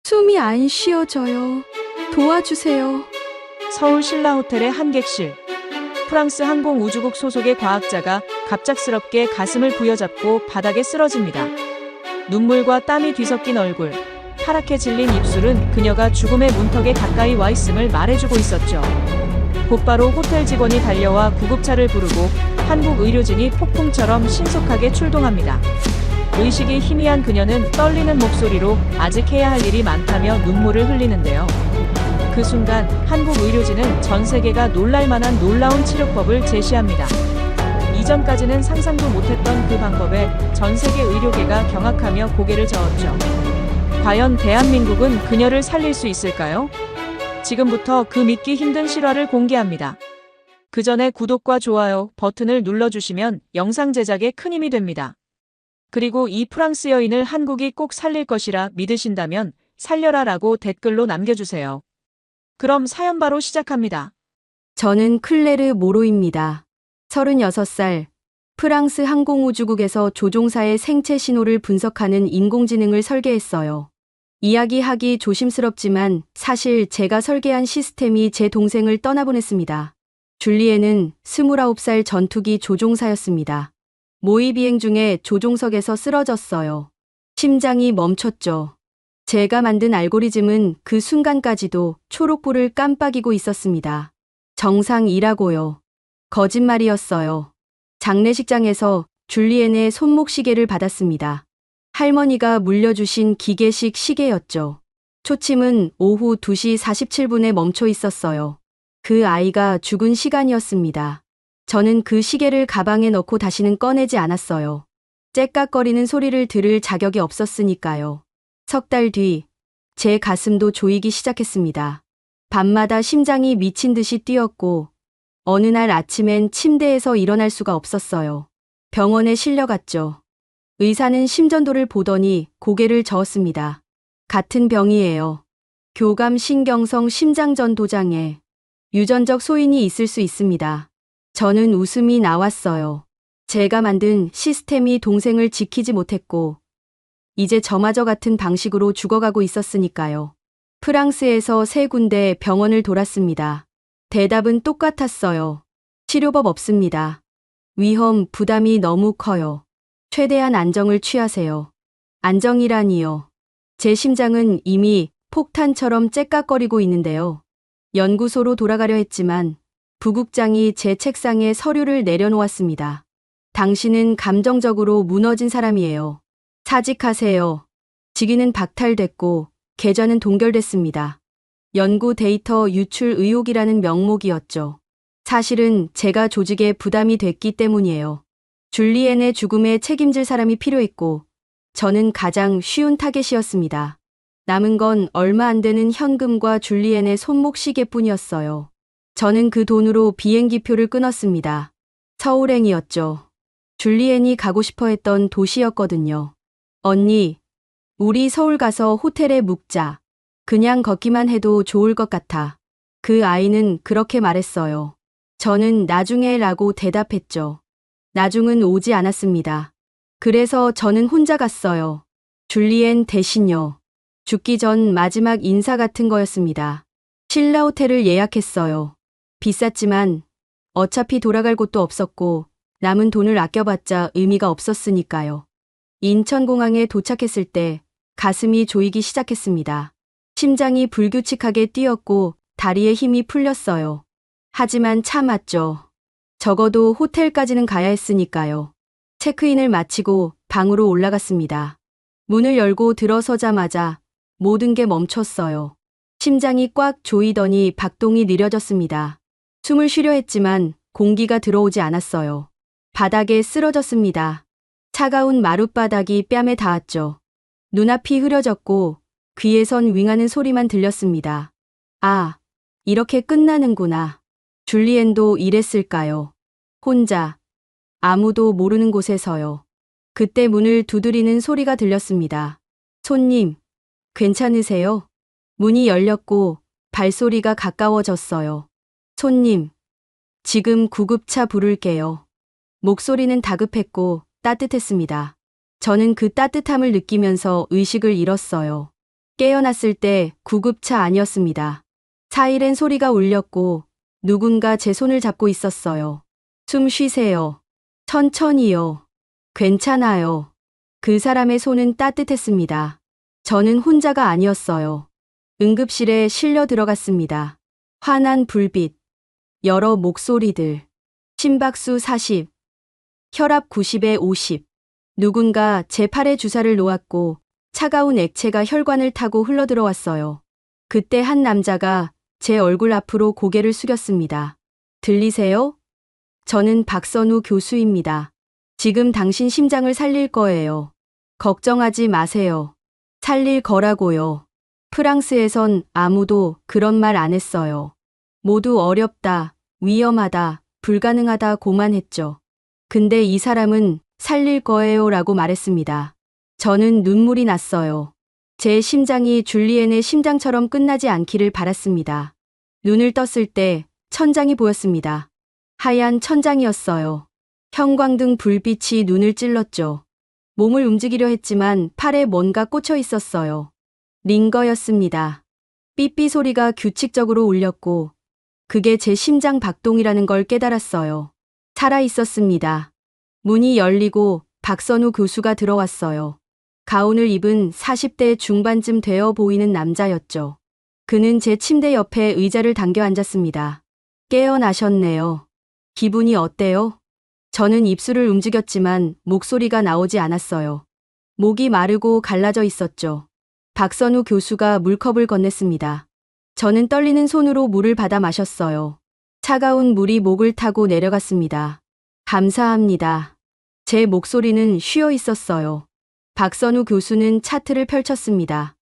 숨이 안 쉬어져요. 도와주세요. 서울 신라호텔의 한 객실. 프랑스 항공우주국 소속의 과학자가 갑작스럽게 가슴을 부여잡고 바닥에 쓰러집니다. 눈물과 땀이 뒤섞인 얼굴, 파랗게 질린 입술은 그녀가 죽음의 문턱에 가까이 와 있음을 말해주고 있었죠. 곧바로 호텔 직원이 달려와 구급차를 부르고 한국 의료진이 폭풍처럼 신속하게 출동합니다. 의식이 희미한 그녀는 떨리는 목소리로 아직 해야 할 일이 많다며 눈물을 흘리는데요. 그 순간 한국 의료진은 전 세계가 놀랄만한 놀라운 치료법을 제시합니다. 이전까지는 상상도 못했던 그 방법에 전 세계 의료계가 경악하며 고개를 저었죠. 과연 대한민국은 그녀를 살릴 수 있을까요? 지금부터 그 믿기 힘든 실화를 공개합니다. 그 전에 구독과 좋아요 버튼을 눌러주시면 영상 제작에 큰 힘이 됩니다. 그리고 이 프랑스 여인을 한국이 꼭 살릴 것이라 믿으신다면 살려라 라고 댓글로 남겨주세요. 그럼 사연 바로 시작합니다. 저는 클레르 모로입니다. 36살. 프랑스 항공우주국에서 조종사의 생체 신호를 분석하는 인공지능을 설계했어요. 이야기하기 조심스럽지만 사실 제가 설계한 시스템이 제 동생을 떠나보냈습니다. 줄리에는 29살 전투기 조종사였습니다. 모의 비행 중에 조종석에서 쓰러졌어요. 심장이 멈췄죠. 제가 만든 알고리즘은 그 순간까지도 초록불을 깜빡이고 있었습니다. 정상이라고요. 거짓말이었어요. 장례식장에서 줄리엔의 손목시계를 받았습니다. 할머니가 물려주신 기계식 시계였죠. 초침은 오후 2시 47분에 멈춰 있었어요. 그 아이가 죽은 시간이었습니다. 저는 그 시계를 가방에 넣고 다시는 꺼내지 않았어요. 째깍거리는 소리를 들을 자격이 없었으니까요. 석 달 뒤, 제 가슴도 조이기 시작했습니다. 밤마다 심장이 미친 듯이 뛰었고, 어느 날 아침엔 침대에서 일어날 수가 없었어요. 병원에 실려갔죠. 의사는 심전도를 보더니 고개를 저었습니다. 같은 병이에요. 교감신경성 심장전도장애. 유전적 소인이 있을 수 있습니다. 저는 웃음이 나왔어요. 제가 만든 시스템이 동생을 지키지 못했고, 이제 저마저 같은 방식으로 죽어가고 있었으니까요. 프랑스에서 3군데 병원을 돌았습니다. 대답은 똑같았어요. 치료법 없습니다. 위험, 부담이 너무 커요. 최대한 안정을 취하세요. 안정이라니요. 제 심장은 이미 폭탄처럼 째깍거리고 있는데요. 연구소로 돌아가려 했지만 부국장이 제 책상에 서류를 내려놓았습니다. 당신은 감정적으로 무너진 사람이에요. 사직하세요. 직위는 박탈됐고 계좌는 동결됐습니다. 연구 데이터 유출 의혹이라는 명목이었죠. 사실은 제가 조직에 부담이 됐기 때문이에요. 줄리엔의 죽음에 책임질 사람이 필요했고 저는 가장 쉬운 타겟이었습니다. 남은 건 얼마 안 되는 현금과 줄리엔의 손목시계뿐이었어요. 저는 그 돈으로 비행기표를 끊었습니다. 서울행이었죠. 줄리엔이 가고 싶어 했던 도시였거든요. 언니, 우리 서울 가서 호텔에 묵자. 그냥 걷기만 해도 좋을 것 같아. 그 아이는 그렇게 말했어요. 저는 나중에 라고 대답했죠. 나중은 오지 않았습니다. 그래서 저는 혼자 갔어요. 줄리엔 대신요. 죽기 전 마지막 인사 같은 거였습니다. 신라 호텔을 예약했어요. 비쌌지만 어차피 돌아갈 곳도 없었고 남은 돈을 아껴봤자 의미가 없었으니까요. 인천공항에 도착했을 때 가슴이 조이기 시작했습니다. 심장이 불규칙하게 뛰었고 다리에 힘이 풀렸어요. 하지만 참았죠. 적어도 호텔까지는 가야 했으니까요. 체크인을 마치고 방으로 올라갔습니다. 문을 열고 들어서자마자 모든 게 멈췄어요. 심장이 꽉 조이더니 박동이 느려졌습니다. 숨을 쉬려 했지만 공기가 들어오지 않았어요. 바닥에 쓰러졌습니다. 차가운 마룻바닥이 뺨에 닿았죠. 눈앞이 흐려졌고 귀에선 윙하는 소리만 들렸습니다. 아, 이렇게 끝나는구나. 줄리엔도 이랬을까요? 혼자, 아무도 모르는 곳에서요. 그때 문을 두드리는 소리가 들렸습니다. 손님, 괜찮으세요? 문이 열렸고 발소리가 가까워졌어요. 손님, 지금 구급차 부를게요. 목소리는 다급했고 따뜻했습니다. 저는 그 따뜻함을 느끼면서 의식을 잃었어요. 깨어났을 때 구급차 아니었습니다. 사이렌 소리가 울렸고 누군가 제 손을 잡고 있었어요. 숨 쉬세요. 천천히요. 괜찮아요. 그 사람의 손은 따뜻했습니다. 저는 혼자가 아니었어요. 응급실에 실려 들어갔습니다. 환한 불빛, 여러 목소리들, 심박수 40, 혈압 90에 50. 누군가 제 팔에 주사를 놓았고 차가운 액체가 혈관을 타고 흘러들어왔어요. 그때 한 남자가 제 얼굴 앞으로 고개를 숙였습니다. 들리세요? 저는 박선우 교수입니다. 지금 당신 심장을 살릴 거예요. 걱정하지 마세요. 살릴 거라고요. 프랑스에선 아무도 그런 말 안 했어요. 모두 어렵다, 위험하다, 불가능하다고만 했죠. 근데 이 사람은 살릴 거예요 라고 말했습니다. 저는 눈물이 났어요. 제 심장이 줄리엔의 심장처럼 끝나지 않기를 바랐습니다. 눈을 떴을 때 천장이 보였습니다. 하얀 천장이었어요. 형광등 불빛이 눈을 찔렀죠. 몸을 움직이려 했지만 팔에 뭔가 꽂혀 있었어요. 링거였습니다. 삐삐 소리가 규칙적으로 울렸고 그게 제 심장 박동이라는 걸 깨달았어요. 살아 있었습니다. 문이 열리고 박선우 교수가 들어왔어요. 가운을 입은 40대 중반쯤 되어 보이는 남자였죠. 그는 제 침대 옆에 의자를 당겨 앉았습니다. 깨어나셨네요. 기분이 어때요? 저는 입술을 움직였지만 목소리가 나오지 않았어요. 목이 마르고 갈라져 있었죠. 박선우 교수가 물컵을 건넸습니다. 저는 떨리는 손으로 물을 받아 마셨어요. 차가운 물이 목을 타고 내려갔습니다. 감사합니다. 제 목소리는 쉬어 있었어요. 박선우 교수는 차트를 펼쳤습니다.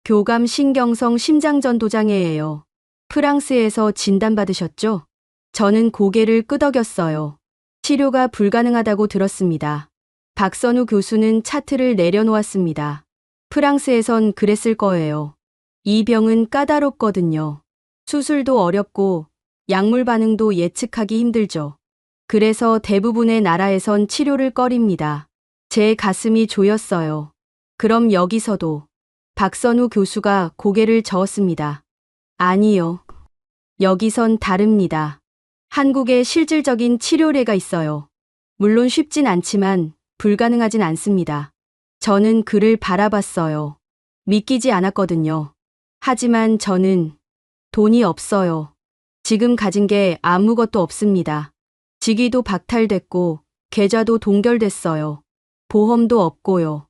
교감 신경성 심장전도장애예요. 프랑스에서 진단받으셨죠? 저는 고개를 끄덕였어요. 치료가 불가능하다고 들었습니다. 박선우 교수는 차트를 내려놓았습니다. 프랑스에선 그랬을 거예요. 이 병은 까다롭거든요. 수술도 어렵고 약물 반응도 예측하기 힘들죠. 그래서 대부분의 나라에선 치료를 꺼립니다. 제 가슴이 조였어요. 그럼 여기서도 박선우 교수가 고개를 저었습니다. 아니요. 여기선 다릅니다. 한국에 실질적인 치료례가 있어요. 물론 쉽진 않지만 불가능하진 않습니다. 저는 그를 바라봤어요. 믿기지 않았거든요. 하지만 저는 돈이 없어요. 지금 가진 게 아무것도 없습니다. 직위도 박탈됐고 계좌도 동결됐어요. 보험도 없고요.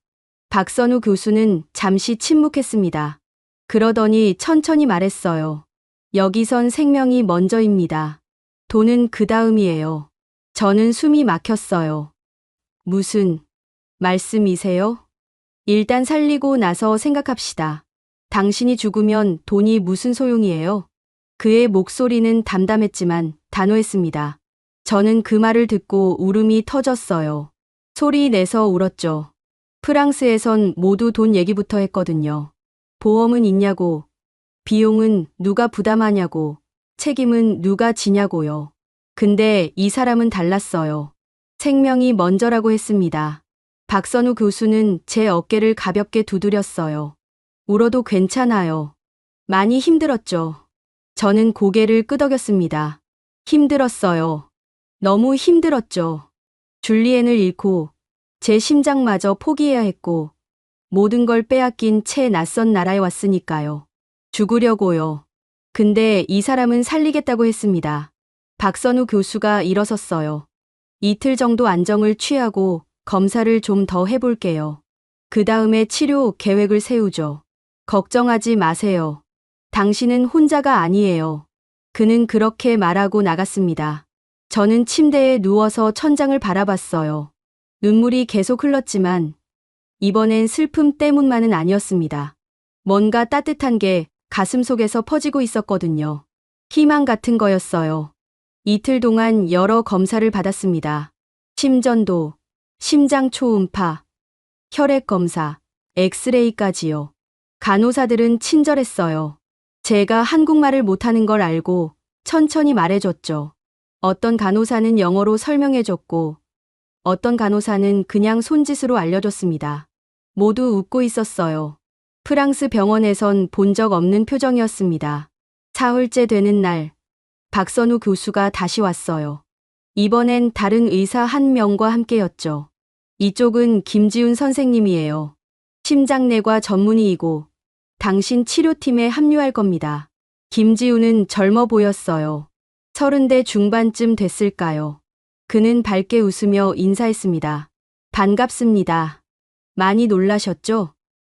박선우 교수는 잠시 침묵했습니다. 그러더니 천천히 말했어요. 여기선 생명이 먼저입니다. 돈은 그 다음이에요. 저는 숨이 막혔어요. 무슨 말씀이세요? 일단 살리고 나서 생각합시다. 당신이 죽으면 돈이 무슨 소용이에요? 그의 목소리는 담담했지만 단호했습니다. 저는 그 말을 듣고 울음이 터졌어요. 소리 내서 울었죠. 프랑스에선 모두 돈 얘기부터 했거든요. 보험은 있냐고, 비용은 누가 부담하냐고, 책임은 누가 지냐고요. 근데 이 사람은 달랐어요. 생명이 먼저라고 했습니다. 박선우 교수는 제 어깨를 가볍게 두드렸어요. 울어도 괜찮아요. 많이 힘들었죠. 저는 고개를 끄덕였습니다. 힘들었어요. 너무 힘들었죠. 줄리엔을 잃고 제 심장마저 포기해야 했고 모든 걸 빼앗긴 채 낯선 나라에 왔으니까요. 죽으려고요. 근데 이 사람은 살리겠다고 했습니다. 박선우 교수가 일어섰어요. 이틀 정도 안정을 취하고 검사를 좀 더 해볼게요. 그 다음에 치료 계획을 세우죠. 걱정하지 마세요. 당신은 혼자가 아니에요. 그는 그렇게 말하고 나갔습니다. 저는 침대에 누워서 천장을 바라봤어요. 눈물이 계속 흘렀지만 이번엔 슬픔 때문만은 아니었습니다. 뭔가 따뜻한 게 가슴속에서 퍼지고 있었거든요. 희망 같은 거였어요. 이틀 동안 여러 검사를 받았습니다. 심전도, 심장 초음파, 혈액 검사, 엑스레이까지요. 간호사들은 친절했어요. 제가 한국말을 못하는 걸 알고 천천히 말해줬죠. 어떤 간호사는 영어로 설명해줬고 어떤 간호사는 그냥 손짓으로 알려줬습니다. 모두 웃고 있었어요. 프랑스 병원에선 본 적 없는 표정이었습니다. 사흘째 되는 날, 박선우 교수가 다시 왔어요. 이번엔 다른 의사 한 명과 함께였죠. 이쪽은 김지훈 선생님이에요. 심장내과 전문의이고 당신 치료팀에 합류할 겁니다. 김지훈은 젊어 보였어요. 30대 중반쯤 됐을까요? 그는 밝게 웃으며 인사했습니다. 반갑습니다. 많이 놀라셨죠?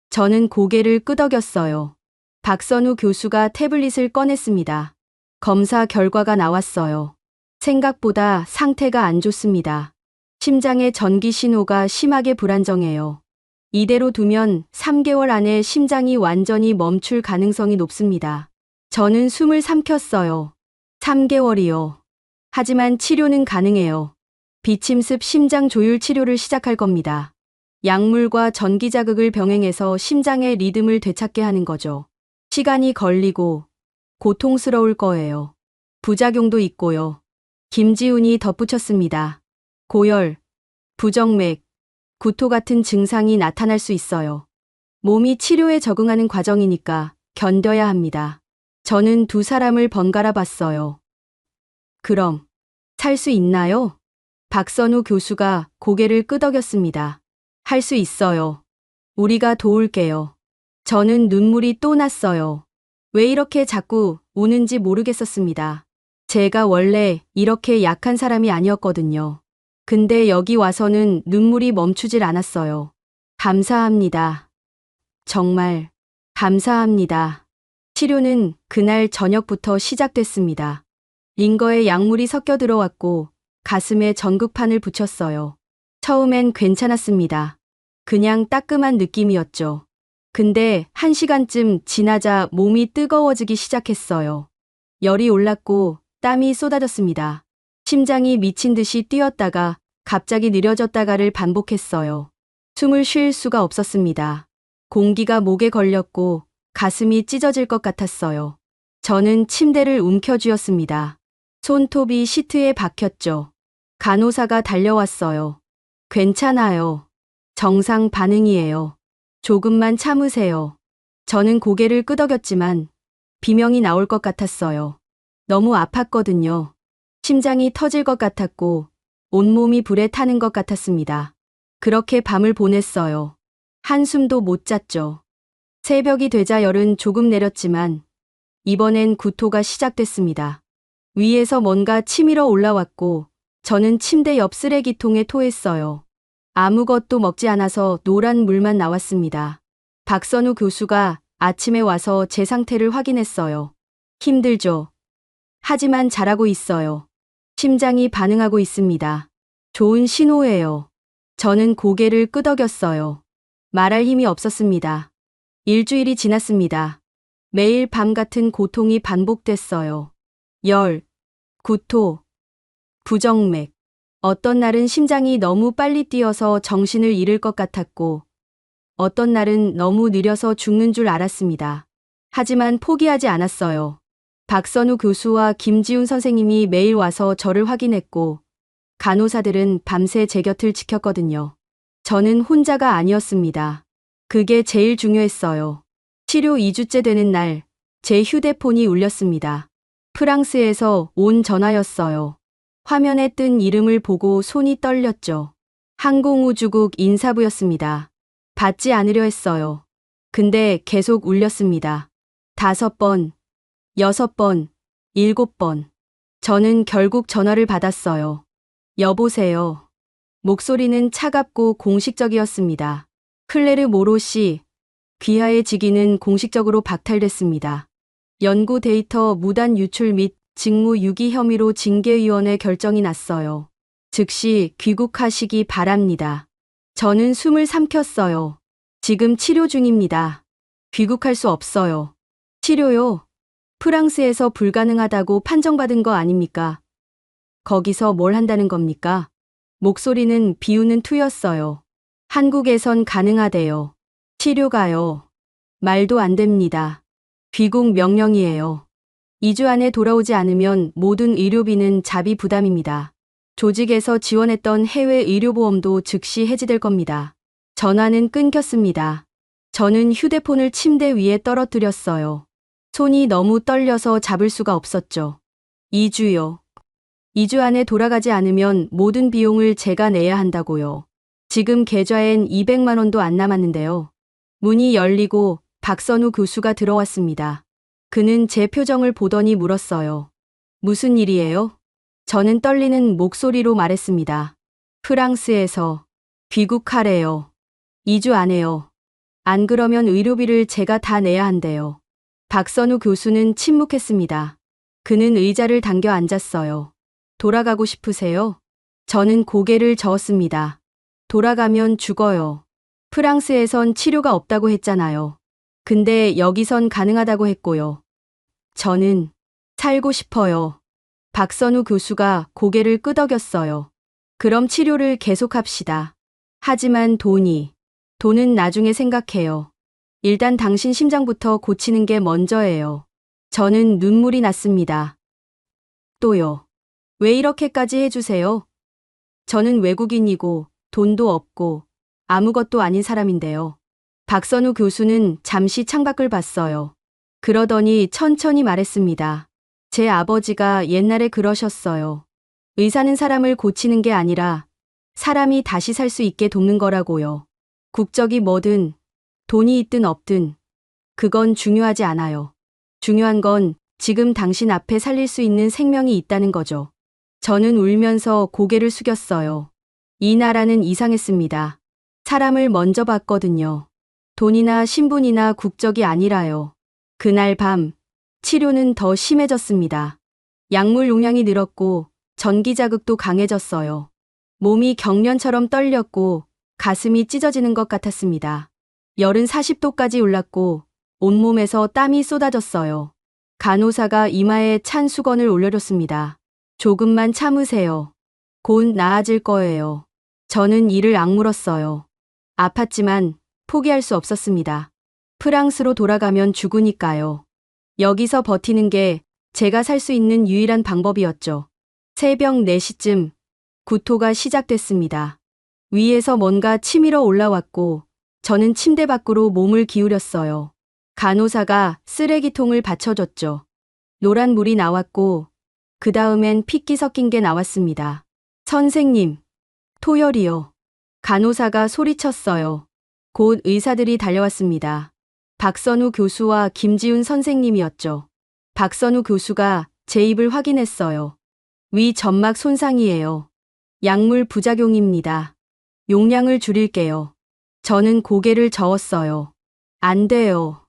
저는 고개를 끄덕였어요. 박선우 교수가 태블릿을 꺼냈습니다. 검사 결과가 나왔어요. 생각보다 상태가 안 좋습니다. 심장의 전기 신호가 심하게 불안정해요. 이대로 두면 3개월 안에 심장이 완전히 멈출 가능성이 높습니다. 저는 숨을 삼켰어요. 3개월이요. 하지만 치료는 가능해요. 비침습 심장 조율 치료를 시작할 겁니다. 약물과 전기 자극을 병행해서 심장의 리듬을 되찾게 하는 거죠. 시간이 걸리고 고통스러울 거예요. 부작용도 있고요. 김지훈이 덧붙였습니다. 고열, 부정맥, 구토 같은 증상이 나타날 수 있어요. 몸이 치료에 적응하는 과정이니까 견뎌야 합니다. 저는 두 사람을 번갈아 봤어요. 그럼 살 수 있나요? 박선우 교수가 고개를 끄덕였습니다. 할 수 있어요. 우리가 도울게요. 저는 눈물이 또 났어요. 왜 이렇게 자꾸 우는지 모르겠었습니다. 제가 원래 이렇게 약한 사람이 아니었거든요. 근데 여기 와서는 눈물이 멈추질 않았어요. 감사합니다. 정말 감사합니다. 치료는 그날 저녁부터 시작됐습니다. 링거에 약물이 섞여 들어왔고 가슴에 전극판을 붙였어요. 처음엔 괜찮았습니다. 그냥 따끔한 느낌이었죠. 근데 1시간쯤 지나자 몸이 뜨거워지기 시작했어요. 열이 올랐고 땀이 쏟아졌습니다. 심장이 미친 듯이 뛰었다가 갑자기 느려졌다가를 반복했어요. 숨을 쉴 수가 없었습니다. 공기가 목에 걸렸고 가슴이 찢어질 것 같았어요. 저는 침대를 움켜쥐었습니다. 손톱이 시트에 박혔죠. 간호사가 달려왔어요. 괜찮아요. 정상 반응이에요. 조금만 참으세요. 저는 고개를 끄덕였지만 비명이 나올 것 같았어요. 너무 아팠거든요. 심장이 터질 것 같았고 온몸이 불에 타는 것 같았습니다. 그렇게 밤을 보냈어요. 한숨도 못 잤죠. 새벽이 되자 열은 조금 내렸지만 이번엔 구토가 시작됐습니다. 위에서 뭔가 치밀어 올라왔고 저는 침대 옆 쓰레기통에 토했어요. 아무것도 먹지 않아서 노란 물만 나왔습니다. 박선우 교수가 아침에 와서 제 상태를 확인했어요. 힘들죠. 하지만 잘하고 있어요. 심장이 반응하고 있습니다. 좋은 신호예요. 저는 고개를 끄덕였어요. 말할 힘이 없었습니다. 일주일이 지났습니다. 매일 밤 같은 고통이 반복됐어요. 열, 구토, 부정맥. 어떤 날은 심장이 너무 빨리 뛰어서 정신을 잃을 것 같았고, 어떤 날은 너무 느려서 죽는 줄 알았습니다. 하지만 포기하지 않았어요. 박선우 교수와 김지훈 선생님이 매일 와서 저를 확인했고, 간호사들은 밤새 제 곁을 지켰거든요. 저는 혼자가 아니었습니다. 그게 제일 중요했어요. 치료 2주째 되는 날, 제 휴대폰이 울렸습니다. 프랑스에서 온 전화였어요. 화면에 뜬 이름을 보고 손이 떨렸죠. 항공우주국 인사부였습니다. 받지 않으려 했어요. 근데 계속 울렸습니다. 5번, 6번, 7번. 저는 결국 전화를 받았어요. 여보세요. 목소리는 차갑고 공식적이었습니다. 클레르 모로 씨, 귀하의 직위는 공식적으로 박탈됐습니다. 연구 데이터 무단 유출 및 직무 유기 혐의로 징계위원회 결정이 났어요. 즉시 귀국하시기 바랍니다. 저는 숨을 삼켰어요. 지금 치료 중입니다. 귀국할 수 없어요. 치료요? 프랑스에서 불가능하다고 판정받은 거 아닙니까? 거기서 뭘 한다는 겁니까? 목소리는 비우는 투였어요. 한국에선 가능하대요. 치료가요. 말도 안 됩니다. 귀국 명령이에요. 2주 안에 돌아오지 않으면 모든 의료비는 자비 부담입니다. 조직에서 지원했던 해외 의료보험도 즉시 해지될 겁니다. 전화는 끊겼습니다. 저는 휴대폰을 침대 위에 떨어뜨렸어요. 손이 너무 떨려서 잡을 수가 없었죠. 2주요. 2주 안에 돌아가지 않으면 모든 비용을 제가 내야 한다고요. 지금 계좌엔 200만 원도 안 남았는데요. 문이 열리고 박선우 교수가 들어왔습니다. 그는 제 표정을 보더니 물었어요. 무슨 일이에요? 저는 떨리는 목소리로 말했습니다. 프랑스에서 귀국하래요. 2주 안에요. 안 그러면 의료비를 제가 다 내야 한대요. 박선우 교수는 침묵했습니다. 그는 의자를 당겨 앉았어요. 돌아가고 싶으세요? 저는 고개를 저었습니다. 돌아가면 죽어요. 프랑스에선 치료가 없다고 했잖아요. 근데 여기선 가능하다고 했고요. 저는 살고 싶어요. 박선우 교수가 고개를 끄덕였어요. 그럼 치료를 계속합시다. 하지만 돈은 나중에 생각해요. 일단 당신 심장부터 고치는 게 먼저예요. 저는 눈물이 났습니다. 또요. 왜 이렇게까지 해주세요? 저는 외국인이고 돈도 없고 아무것도 아닌 사람인데요. 박선우 교수는 잠시 창밖을 봤어요. 그러더니 천천히 말했습니다. 제 아버지가 옛날에 그러셨어요. 의사는 사람을 고치는 게 아니라 사람이 다시 살 수 있게 돕는 거라고요. 국적이 뭐든 돈이 있든 없든 그건 중요하지 않아요. 중요한 건 지금 당신 앞에 살릴 수 있는 생명이 있다는 거죠. 저는 울면서 고개를 숙였어요. 이 나라는 이상했습니다. 사람을 먼저 봤거든요. 돈이나 신분이나 국적이 아니라요. 그날 밤 치료는 더 심해졌습니다. 약물 용량이 늘었고 전기 자극도 강해졌어요. 몸이 격련처럼 떨렸고 가슴이 찢어지는 것 같았습니다. 열은 40도까지 올랐고 온몸에서 땀이 쏟아졌어요. 간호사가 이마에 찬 수건을 올려줬습니다. 조금만 참으세요. 곧 나아질 거예요. 저는 이를 악물었어요. 아팠지만 포기할 수 없었습니다. 프랑스로 돌아가면 죽으니까요. 여기서 버티는 게 제가 살 수 있는 유일한 방법이었죠. 새벽 4시쯤 구토가 시작됐습니다. 위에서 뭔가 치밀어 올라왔고 저는 침대 밖으로 몸을 기울였어요. 간호사가 쓰레기통을 받쳐줬죠. 노란 물이 나왔고 그 다음엔 핏기 섞인 게 나왔습니다. 선생님, 토열이요. 간호사가 소리쳤어요. 곧 의사들이 달려왔습니다. 박선우 교수와 김지훈 선생님이었죠. 박선우 교수가 제 입을 확인했어요. 위 점막 손상이에요. 약물 부작용입니다. 용량을 줄일게요. 저는 고개를 저었어요. 안 돼요.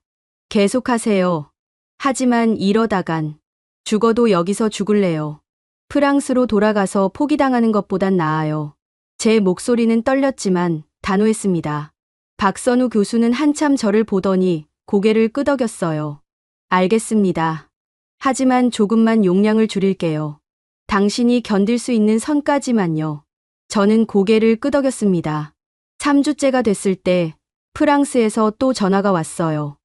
계속하세요. 하지만 이러다간 죽어도 여기서 죽을래요. 프랑스로 돌아가서 포기당하는 것보단 나아요. 제 목소리는 떨렸지만 단호했습니다. 박선우 교수는 한참 저를 보더니 고개를 끄덕였어요. 알겠습니다. 하지만 조금만 용량을 줄일게요. 당신이 견딜 수 있는 선까지만요. 저는 고개를 끄덕였습니다. 3주째가 됐을 때 프랑스에서 또 전화가 왔어요.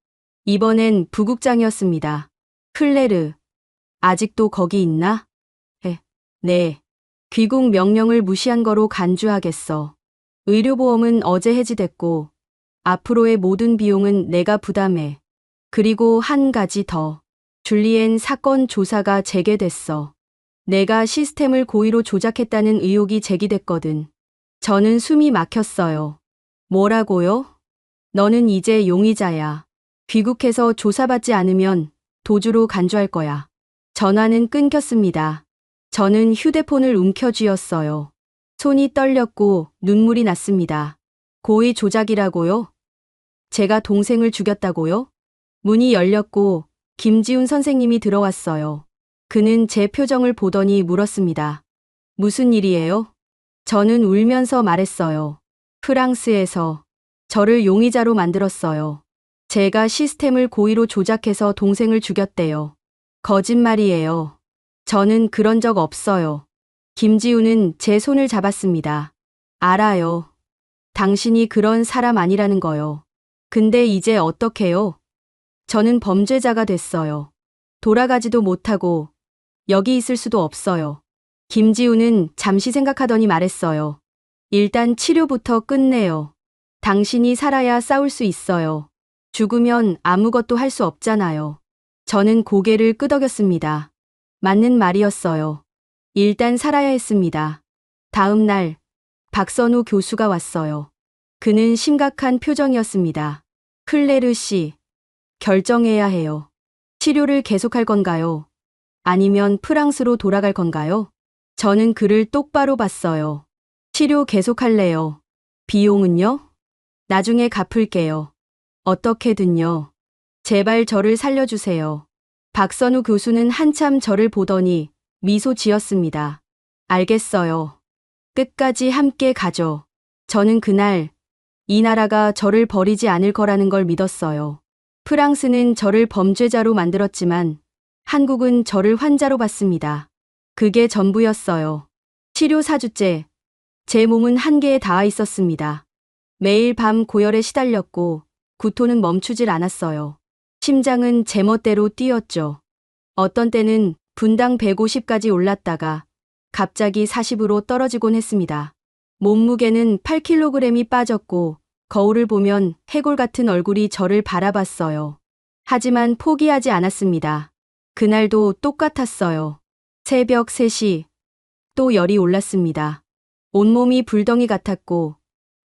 이번엔 부국장이었습니다. 클레르, 아직도 거기 있나? 네. 귀국 명령을 무시한 거로 간주하겠어. 의료보험은 어제 해지됐고 앞으로의 모든 비용은 내가 부담해. 그리고 한 가지 더. 줄리엔 사건 조사가 재개됐어. 내가 시스템을 고의로 조작했다는 의혹이 제기됐거든. 저는 숨이 막혔어요. 뭐라고요? 너는 이제 용의자야. 귀국해서 조사받지 않으면 도주로 간주할 거야. 전화는 끊겼습니다. 저는 휴대폰을 움켜쥐었어요. 손이 떨렸고 눈물이 났습니다. 고의 조작이라고요? 제가 동생을 죽였다고요? 문이 열렸고 김지훈 선생님이 들어왔어요. 그는 제 표정을 보더니 물었습니다. 무슨 일이에요? 저는 울면서 말했어요. 프랑스에서 저를 용의자로 만들었어요. 제가 시스템을 고의로 조작해서 동생을 죽였대요. 거짓말이에요. 저는 그런 적 없어요. 김지훈은 제 손을 잡았습니다. 알아요. 당신이 그런 사람 아니라는 거요. 근데 이제 어떡해요? 저는 범죄자가 됐어요. 돌아가지도 못하고 여기 있을 수도 없어요. 김지훈은 잠시 생각하더니 말했어요. 일단 치료부터 끝내요. 당신이 살아야 싸울 수 있어요. 죽으면 아무것도 할 수 없잖아요. 저는 고개를 끄덕였습니다. 맞는 말이었어요. 일단 살아야 했습니다. 다음 날, 박선우 교수가 왔어요. 그는 심각한 표정이었습니다. 클레르 씨, 결정해야 해요. 치료를 계속할 건가요? 아니면 프랑스로 돌아갈 건가요? 저는 그를 똑바로 봤어요. 치료 계속할래요. 비용은요? 나중에 갚을게요. 어떻게든요. 제발 저를 살려주세요. 박선우 교수는 한참 저를 보더니 미소 지었습니다. 알겠어요. 끝까지 함께 가죠. 저는 그날 이 나라가 저를 버리지 않을 거라는 걸 믿었어요. 프랑스는 저를 범죄자로 만들었지만 한국은 저를 환자로 봤습니다. 그게 전부였어요. 치료 4주째, 제 몸은 한계에 닿아 있었습니다. 매일 밤 고열에 시달렸고 구토는 멈추질 않았어요. 심장은 제멋대로 뛰었죠. 어떤 때는 분당 150까지 올랐다가 갑자기 40으로 떨어지곤 했습니다. 몸무게는 8kg이 빠졌고 거울을 보면 해골 같은 얼굴이 저를 바라봤어요. 하지만 포기하지 않았습니다. 그날도 똑같았어요. 새벽 3시, 또 열이 올랐습니다. 온몸이 불덩이 같았고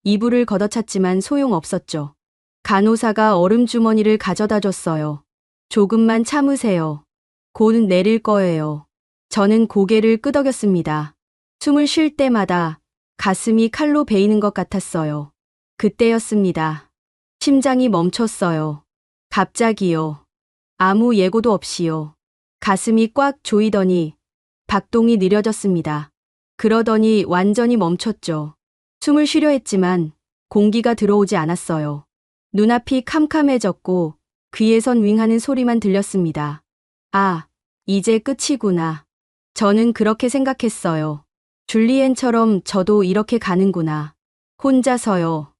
이불을 걷어찼지만 소용없었죠. 간호사가 얼음 주머니를 가져다 줬어요. 조금만 참으세요. 곧 내릴 거예요. 저는 고개를 끄덕였습니다. 숨을 쉴 때마다 가슴이 칼로 베이는 것 같았어요. 그때였습니다. 심장이 멈췄어요. 갑자기요. 아무 예고도 없이요. 가슴이 꽉 조이더니 박동이 느려졌습니다. 그러더니 완전히 멈췄죠. 숨을 쉬려 했지만 공기가 들어오지 않았어요. 눈앞이 캄캄해졌고 귀에선 윙하는 소리만 들렸습니다. 아, 이제 끝이구나. 저는 그렇게 생각했어요. 줄리엔처럼 저도 이렇게 가는구나. 혼자서요.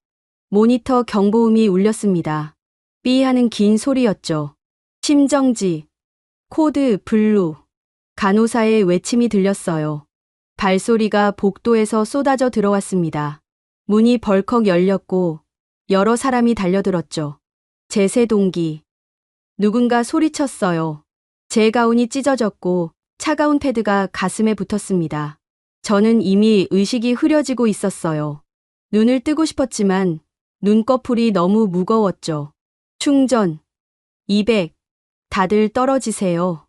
모니터 경보음이 울렸습니다. 삐 하는 긴 소리였죠. 심정지, 코드 블루. 간호사의 외침이 들렸어요. 발소리가 복도에서 쏟아져 들어왔습니다. 문이 벌컥 열렸고 여러 사람이 달려들었죠. 제세 동기. 누군가 소리쳤어요. 제 가운이 찢어졌고 차가운 패드가 가슴에 붙었습니다. 저는 이미 의식이 흐려지고 있었어요. 눈을 뜨고 싶었지만 눈꺼풀이 너무 무거웠죠. 충전. 200. 다들 떨어지세요.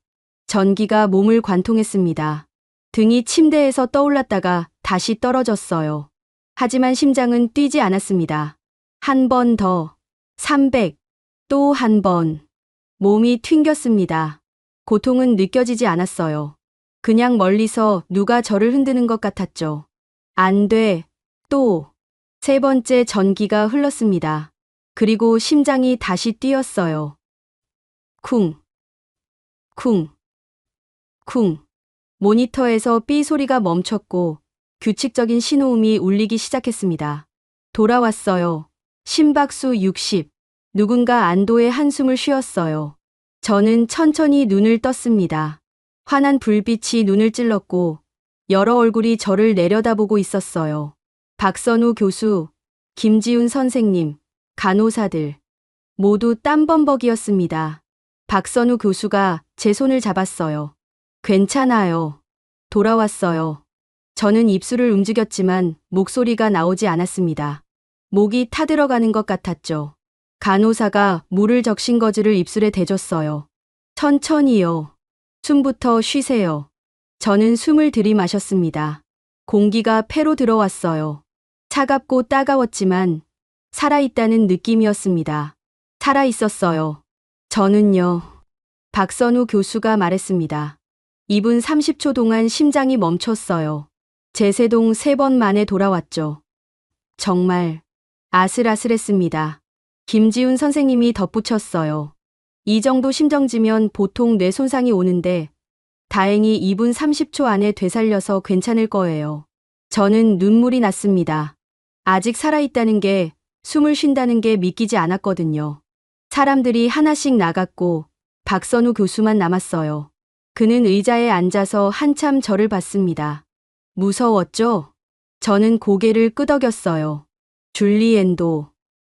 전기가 몸을 관통했습니다. 등이 침대에서 떠올랐다가 다시 떨어졌어요. 하지만 심장은 뛰지 않았습니다. 한 번 더. 300. 또 한 번. 몸이 튕겼습니다. 고통은 느껴지지 않았어요. 그냥 멀리서 누가 저를 흔드는 것 같았죠. 안 돼. 또. 3번째 전기가 흘렀습니다. 그리고 심장이 다시 뛰었어요. 쿵. 쿵. 쿵. 모니터에서 삐 소리가 멈췄고 규칙적인 신호음이 울리기 시작했습니다. 돌아왔어요. 심박수 60. 누군가 안도의 한숨을 쉬었어요. 저는 천천히 눈을 떴습니다. 환한 불빛이 눈을 찔렀고 여러 얼굴이 저를 내려다보고 있었어요. 박선우 교수, 김지훈 선생님, 간호사들. 모두 땀범벅이었습니다. 박선우 교수가 제 손을 잡았어요. 괜찮아요. 돌아왔어요. 저는 입술을 움직였지만 목소리가 나오지 않았습니다. 목이 타들어가는 것 같았죠. 간호사가 물을 적신 거즈를 입술에 대줬어요. 천천히요. 숨부터 쉬세요. 저는 숨을 들이마셨습니다. 공기가 폐로 들어왔어요. 차갑고 따가웠지만 살아있다는 느낌이었습니다. 살아있었어요. 저는요. 박선우 교수가 말했습니다. 2분 30초 동안 심장이 멈췄어요. 제세동 3번 만에 돌아왔죠. 정말 아슬아슬했습니다. 김지훈 선생님이 덧붙였어요. 이 정도 심정지면 보통 뇌 손상이 오는데 다행히 2분 30초 안에 되살려서 괜찮을 거예요. 저는 눈물이 났습니다. 아직 살아있다는 게, 숨을 쉰다는 게 믿기지 않았거든요. 사람들이 하나씩 나갔고 박선우 교수만 남았어요. 그는 의자에 앉아서 한참 저를 봤습니다. 무서웠죠? 저는 고개를 끄덕였어요. 줄리엔도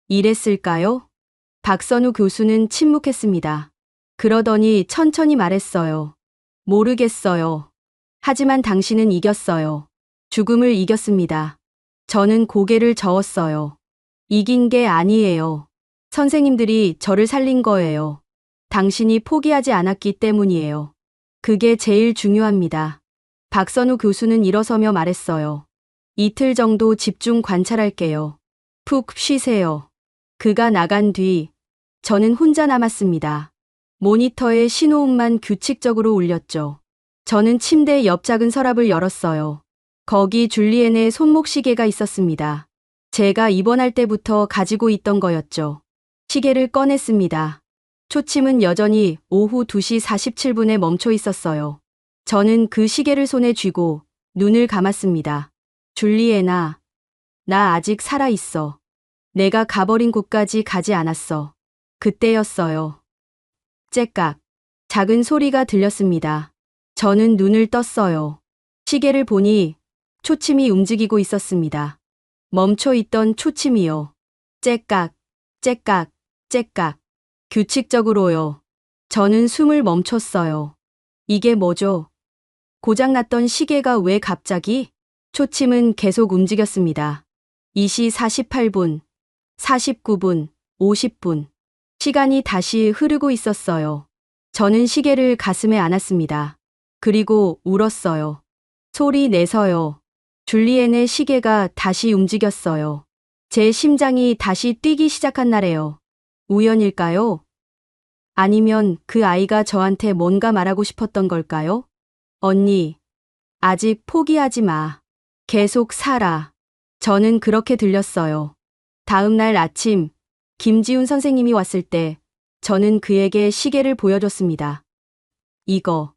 이랬을까요? 박선우 교수는 침묵했습니다. 그러더니 천천히 말했어요. 모르겠어요. 하지만 당신은 이겼어요. 죽음을 이겼습니다. 저는 고개를 저었어요. 이긴 게 아니에요. 선생님들이 저를 살린 거예요. 당신이 포기하지 않았기 때문이에요. 그게 제일 중요합니다. 박선우 교수는 일어서며 말했어요. 이틀 정도 집중 관찰할게요. 푹 쉬세요. 그가 나간 뒤 저는 혼자 남았습니다. 모니터에 신호음만 규칙적으로 울렸죠. 저는 침대 옆 작은 서랍을 열었어요. 거기 줄리엔의 손목 시계가 있었습니다. 제가 입원할 때부터 가지고 있던 거였죠. 시계를 꺼냈습니다. 초침은 여전히 오후 2시 47분에 멈춰 있었어요. 저는 그 시계를 손에 쥐고 눈을 감았습니다. 줄리엔아, 나 아직 살아있어. 내가 가버린 곳까지 가지 않았어. 그때였어요. 째깍. 작은 소리가 들렸습니다. 저는 눈을 떴어요. 시계를 보니 초침이 움직이고 있었습니다. 멈춰 있던 초침이요. 째깍, 째깍, 째깍. 규칙적으로요. 저는 숨을 멈췄어요. 이게 뭐죠? 고장났던 시계가 왜 갑자기? 초침은 계속 움직였습니다. 2시 48분, 49분, 50분. 시간이 다시 흐르고 있었어요. 저는 시계를 가슴에 안았습니다. 그리고 울었어요. 소리 내서요. 줄리엔의 시계가 다시 움직였어요. 제 심장이 다시 뛰기 시작한 날에요. 우연일까요? 아니면 그 아이가 저한테 뭔가 말하고 싶었던 걸까요? 언니, 아직 포기하지 마. 계속 살아. 저는 그렇게 들렸어요. 다음 날 아침, 김지훈 선생님이 왔을 때 저는 그에게 시계를 보여줬습니다. 이거,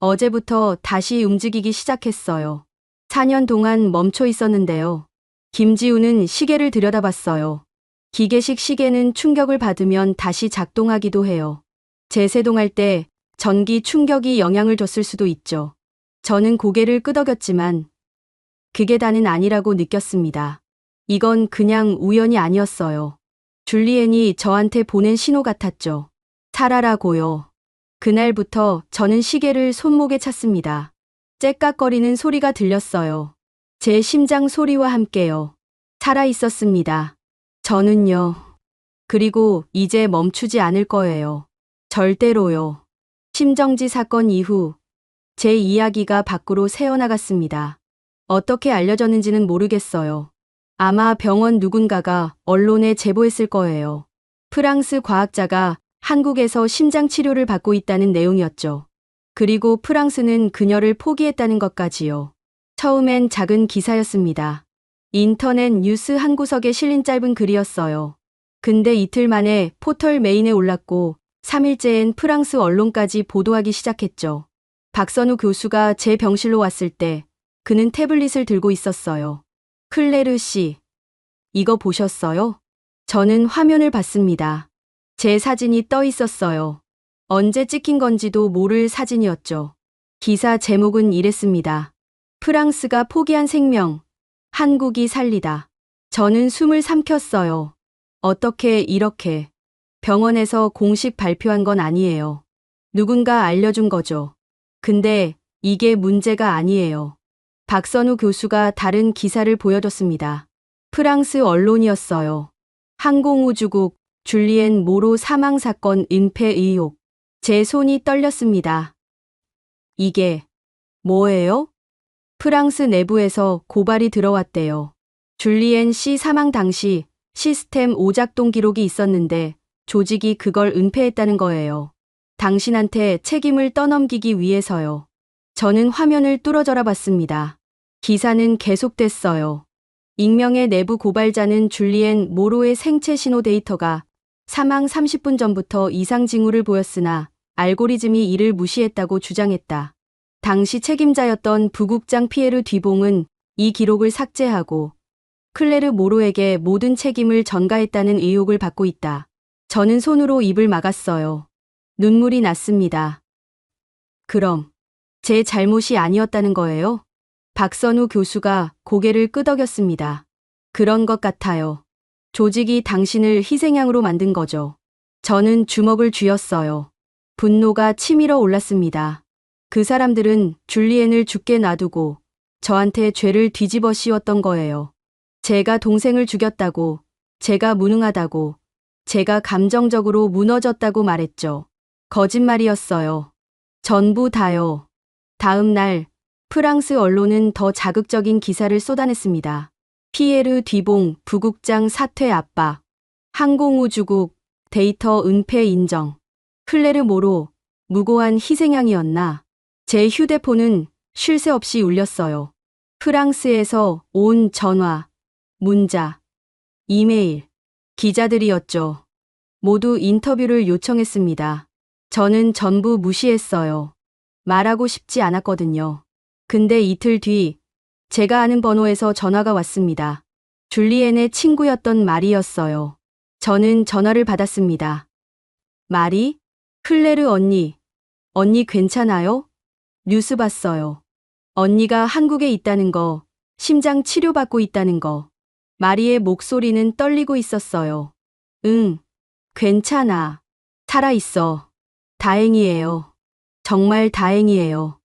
어제부터 다시 움직이기 시작했어요. 4년 동안 멈춰 있었는데요. 김지훈은 시계를 들여다봤어요. 기계식 시계는 충격을 받으면 다시 작동하기도 해요. 재세동할 때 전기 충격이 영향을 줬을 수도 있죠. 저는 고개를 끄덕였지만 그게 다는 아니라고 느꼈습니다. 이건 그냥 우연이 아니었어요. 줄리엔이 저한테 보낸 신호 같았죠. 살아라고요. 그날부터 저는 시계를 손목에 찼습니다. 째깍거리는 소리가 들렸어요. 제 심장 소리와 함께요. 살아 있었습니다. 저는요. 그리고 이제 멈추지 않을 거예요. 절대로요. 심정지 사건 이후 제 이야기가 밖으로 새어나갔습니다. 어떻게 알려졌는지는 모르겠어요. 아마 병원 누군가가 언론에 제보했을 거예요. 프랑스 과학자가 한국에서 심장 치료를 받고 있다는 내용이었죠. 그리고 프랑스는 그녀를 포기했다는 것까지요. 처음엔 작은 기사였습니다. 인터넷 뉴스 한 구석에 실린 짧은 글이었어요. 근데 이틀 만에 포털 메인에 올랐고 3일째엔 프랑스 언론까지 보도하기 시작했죠. 박선우 교수가 제 병실로 왔을 때 그는 태블릿을 들고 있었어요. 클레르 씨, 이거 보셨어요? 저는 화면을 봤습니다. 제 사진이 떠 있었어요. 언제 찍힌 건지도 모를 사진이었죠. 기사 제목은 이랬습니다. 프랑스가 포기한 생명, 한국이 살리다. 저는 숨을 삼켰어요. 어떻게 이렇게. 병원에서 공식 발표한 건 아니에요. 누군가 알려준 거죠. 근데 이게 문제가 아니에요. 박선우 교수가 다른 기사를 보여줬습니다. 프랑스 언론이었어요. 항공우주국 줄리엔 모로 사망사건 은폐 의혹. 제 손이 떨렸습니다. 이게 뭐예요? 프랑스 내부에서 고발이 들어왔대요. 줄리엔 씨 사망 당시 시스템 오작동 기록이 있었는데 조직이 그걸 은폐했다는 거예요. 당신한테 책임을 떠넘기기 위해서요. 저는 화면을 뚫어져라 봤습니다. 기사는 계속됐어요. 익명의 내부 고발자는 줄리엔 모로의 생체 신호 데이터가 사망 30분 전부터 이상 징후를 보였으나 알고리즘이 이를 무시했다고 주장했다. 당시 책임자였던 부국장 피에르 뒤봉은 이 기록을 삭제하고 클레르 모로에게 모든 책임을 전가했다는 의혹을 받고 있다. 저는 손으로 입을 막았어요. 눈물이 났습니다. 그럼 제 잘못이 아니었다는 거예요? 박선우 교수가 고개를 끄덕였습니다. 그런 것 같아요. 조직이 당신을 희생양으로 만든 거죠. 저는 주먹을 쥐었어요. 분노가 치밀어 올랐습니다. 그 사람들은 줄리엔을 죽게 놔두고 저한테 죄를 뒤집어 씌웠던 거예요. 제가 동생을 죽였다고, 제가 무능하다고, 제가 감정적으로 무너졌다고 말했죠. 거짓말이었어요. 전부 다요. 다음 날 프랑스 언론은 더 자극적인 기사를 쏟아냈습니다. 피에르 뒤봉 부국장 사퇴 압박, 항공우주국 데이터 은폐 인정, 클레르 모로 무고한 희생양이었나. 제 휴대폰은 쉴 새 없이 울렸어요. 프랑스에서 온 전화, 문자, 이메일, 기자들이었죠. 모두 인터뷰를 요청했습니다. 저는 전부 무시했어요. 말하고 싶지 않았거든요. 근데 이틀 뒤 제가 아는 번호에서 전화가 왔습니다. 줄리엔의 친구였던 마리였어요. 저는 전화를 받았습니다. 마리? 클레르 언니. 언니 괜찮아요? 뉴스 봤어요. 언니가 한국에 있다는 거, 심장 치료받고 있다는 거. 마리의 목소리는 떨리고 있었어요. 응, 괜찮아. 살아있어. 다행이에요. 정말 다행이에요.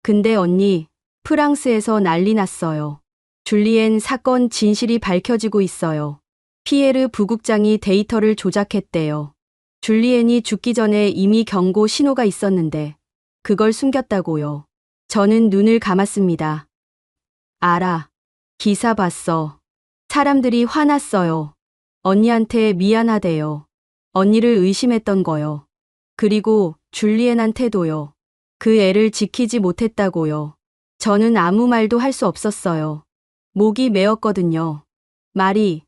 근데 언니, 프랑스에서 난리 났어요. 줄리엔 사건 진실이 밝혀지고 있어요. 피에르 부국장이 데이터를 조작했대요. 줄리엔이 죽기 전에 이미 경고 신호가 있었는데 그걸 숨겼다고요. 저는 눈을 감았습니다. 알아. 기사 봤어. 사람들이 화났어요. 언니한테 미안하대요. 언니를 의심했던 거요. 그리고 줄리엔한테도요. 그 애를 지키지 못했다고요. 저는 아무 말도 할 수 없었어요. 목이 메었거든요. 마리,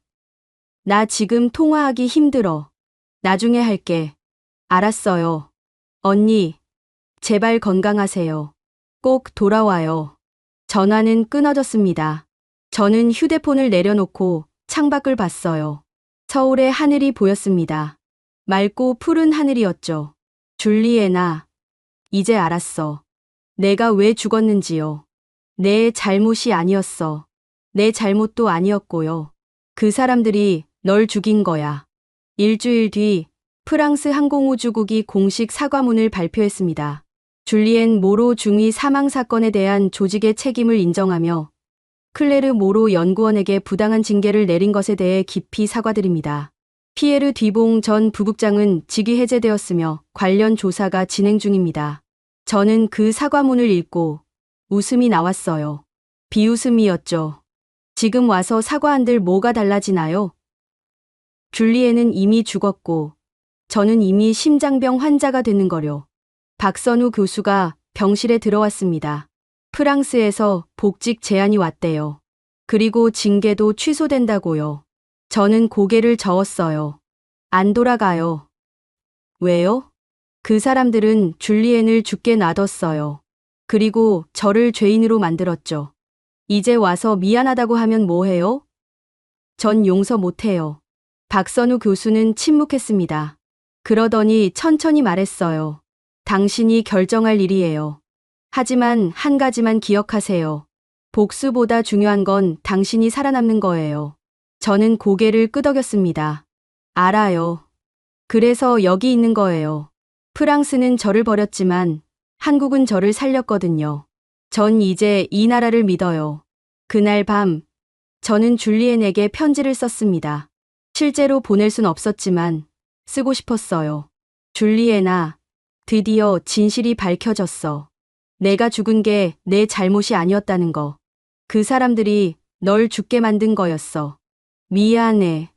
나 지금 통화하기 힘들어. 나중에 할게. 알았어요. 언니, 제발 건강하세요. 꼭 돌아와요. 전화는 끊어졌습니다. 저는 휴대폰을 내려놓고 창밖을 봤어요. 서울의 하늘이 보였습니다. 맑고 푸른 하늘이었죠. 줄리에나, 이제 알았어. 내가 왜 죽었는지요. 내 잘못이 아니었어. 내 잘못도 아니었고요. 그 사람들이 널 죽인 거야. 일주일 뒤 프랑스 항공우주국이 공식 사과문을 발표했습니다. 줄리엔 모로 중위 사망 사건에 대한 조직의 책임을 인정하며 클레르 모로 연구원에게 부당한 징계를 내린 것에 대해 깊이 사과드립니다. 피에르 뒤봉 전 부국장은 직위 해제되었으며 관련 조사가 진행 중입니다. 저는 그 사과문을 읽고 웃음이 나왔어요. 비웃음이었죠. 지금 와서 사과한들 뭐가 달라지나요? 줄리엔은 이미 죽었고 저는 이미 심장병 환자가 되는 거려. 박선우 교수가 병실에 들어왔습니다. 프랑스에서 복직 제안이 왔대요. 그리고 징계도 취소된다고요. 저는 고개를 저었어요. 안 돌아가요. 왜요? 그 사람들은 줄리엔을 죽게 놔뒀어요. 그리고 저를 죄인으로 만들었죠. 이제 와서 미안하다고 하면 뭐해요? 전 용서 못해요. 박선우 교수는 침묵했습니다. 그러더니 천천히 말했어요. 당신이 결정할 일이에요. 하지만 한 가지만 기억하세요. 복수보다 중요한 건 당신이 살아남는 거예요. 저는 고개를 끄덕였습니다. 알아요. 그래서 여기 있는 거예요. 프랑스는 저를 버렸지만 한국은 저를 살렸거든요. 전 이제 이 나라를 믿어요. 그날 밤 저는 줄리엔에게 편지를 썼습니다. 실제로 보낼 순 없었지만 쓰고 싶었어요. 줄리엔아, 드디어 진실이 밝혀졌어. 내가 죽은 게 내 잘못이 아니었다는 거. 그 사람들이 널 죽게 만든 거였어. 미안해.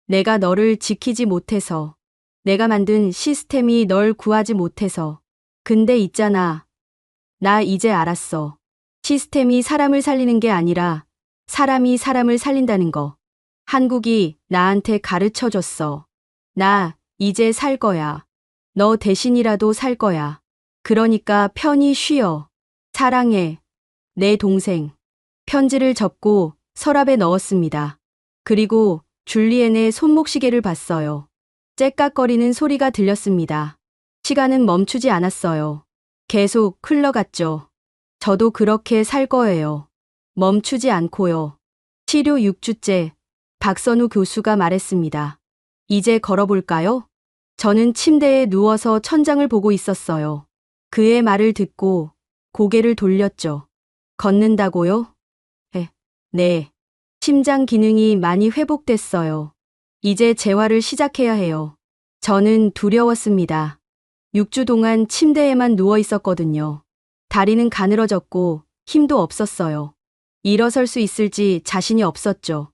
내가 너를 지키지 못해서. 내가 만든 시스템이 널 구하지 못해서. 근데 있잖아. 나 이제 알았어. 시스템이 사람을 살리는 게 아니라 사람이 사람을 살린다는 거. 한국이 나한테 가르쳐 줬어. 나 이제 살 거야. 너 대신이라도 살 거야. 그러니까 편히 쉬어. 사랑해. 내 동생. 편지를 접고 서랍에 넣었습니다. 그리고 줄리엔의 손목시계를 봤어요. 째깍거리는 소리가 들렸습니다. 시간은 멈추지 않았어요. 계속 흘러갔죠. 저도 그렇게 살 거예요. 멈추지 않고요. 치료 6주째 박선우 교수가 말했습니다. 이제 걸어볼까요? 저는 침대에 누워서 천장을 보고 있었어요. 그의 말을 듣고 고개를 돌렸죠. 걷는다고요? 네. 심장 기능이 많이 회복됐어요. 이제 재활을 시작해야 해요. 저는 두려웠습니다. 6주 동안 침대에만 누워 있었거든요. 다리는 가늘어졌고 힘도 없었어요. 일어설 수 있을지 자신이 없었죠.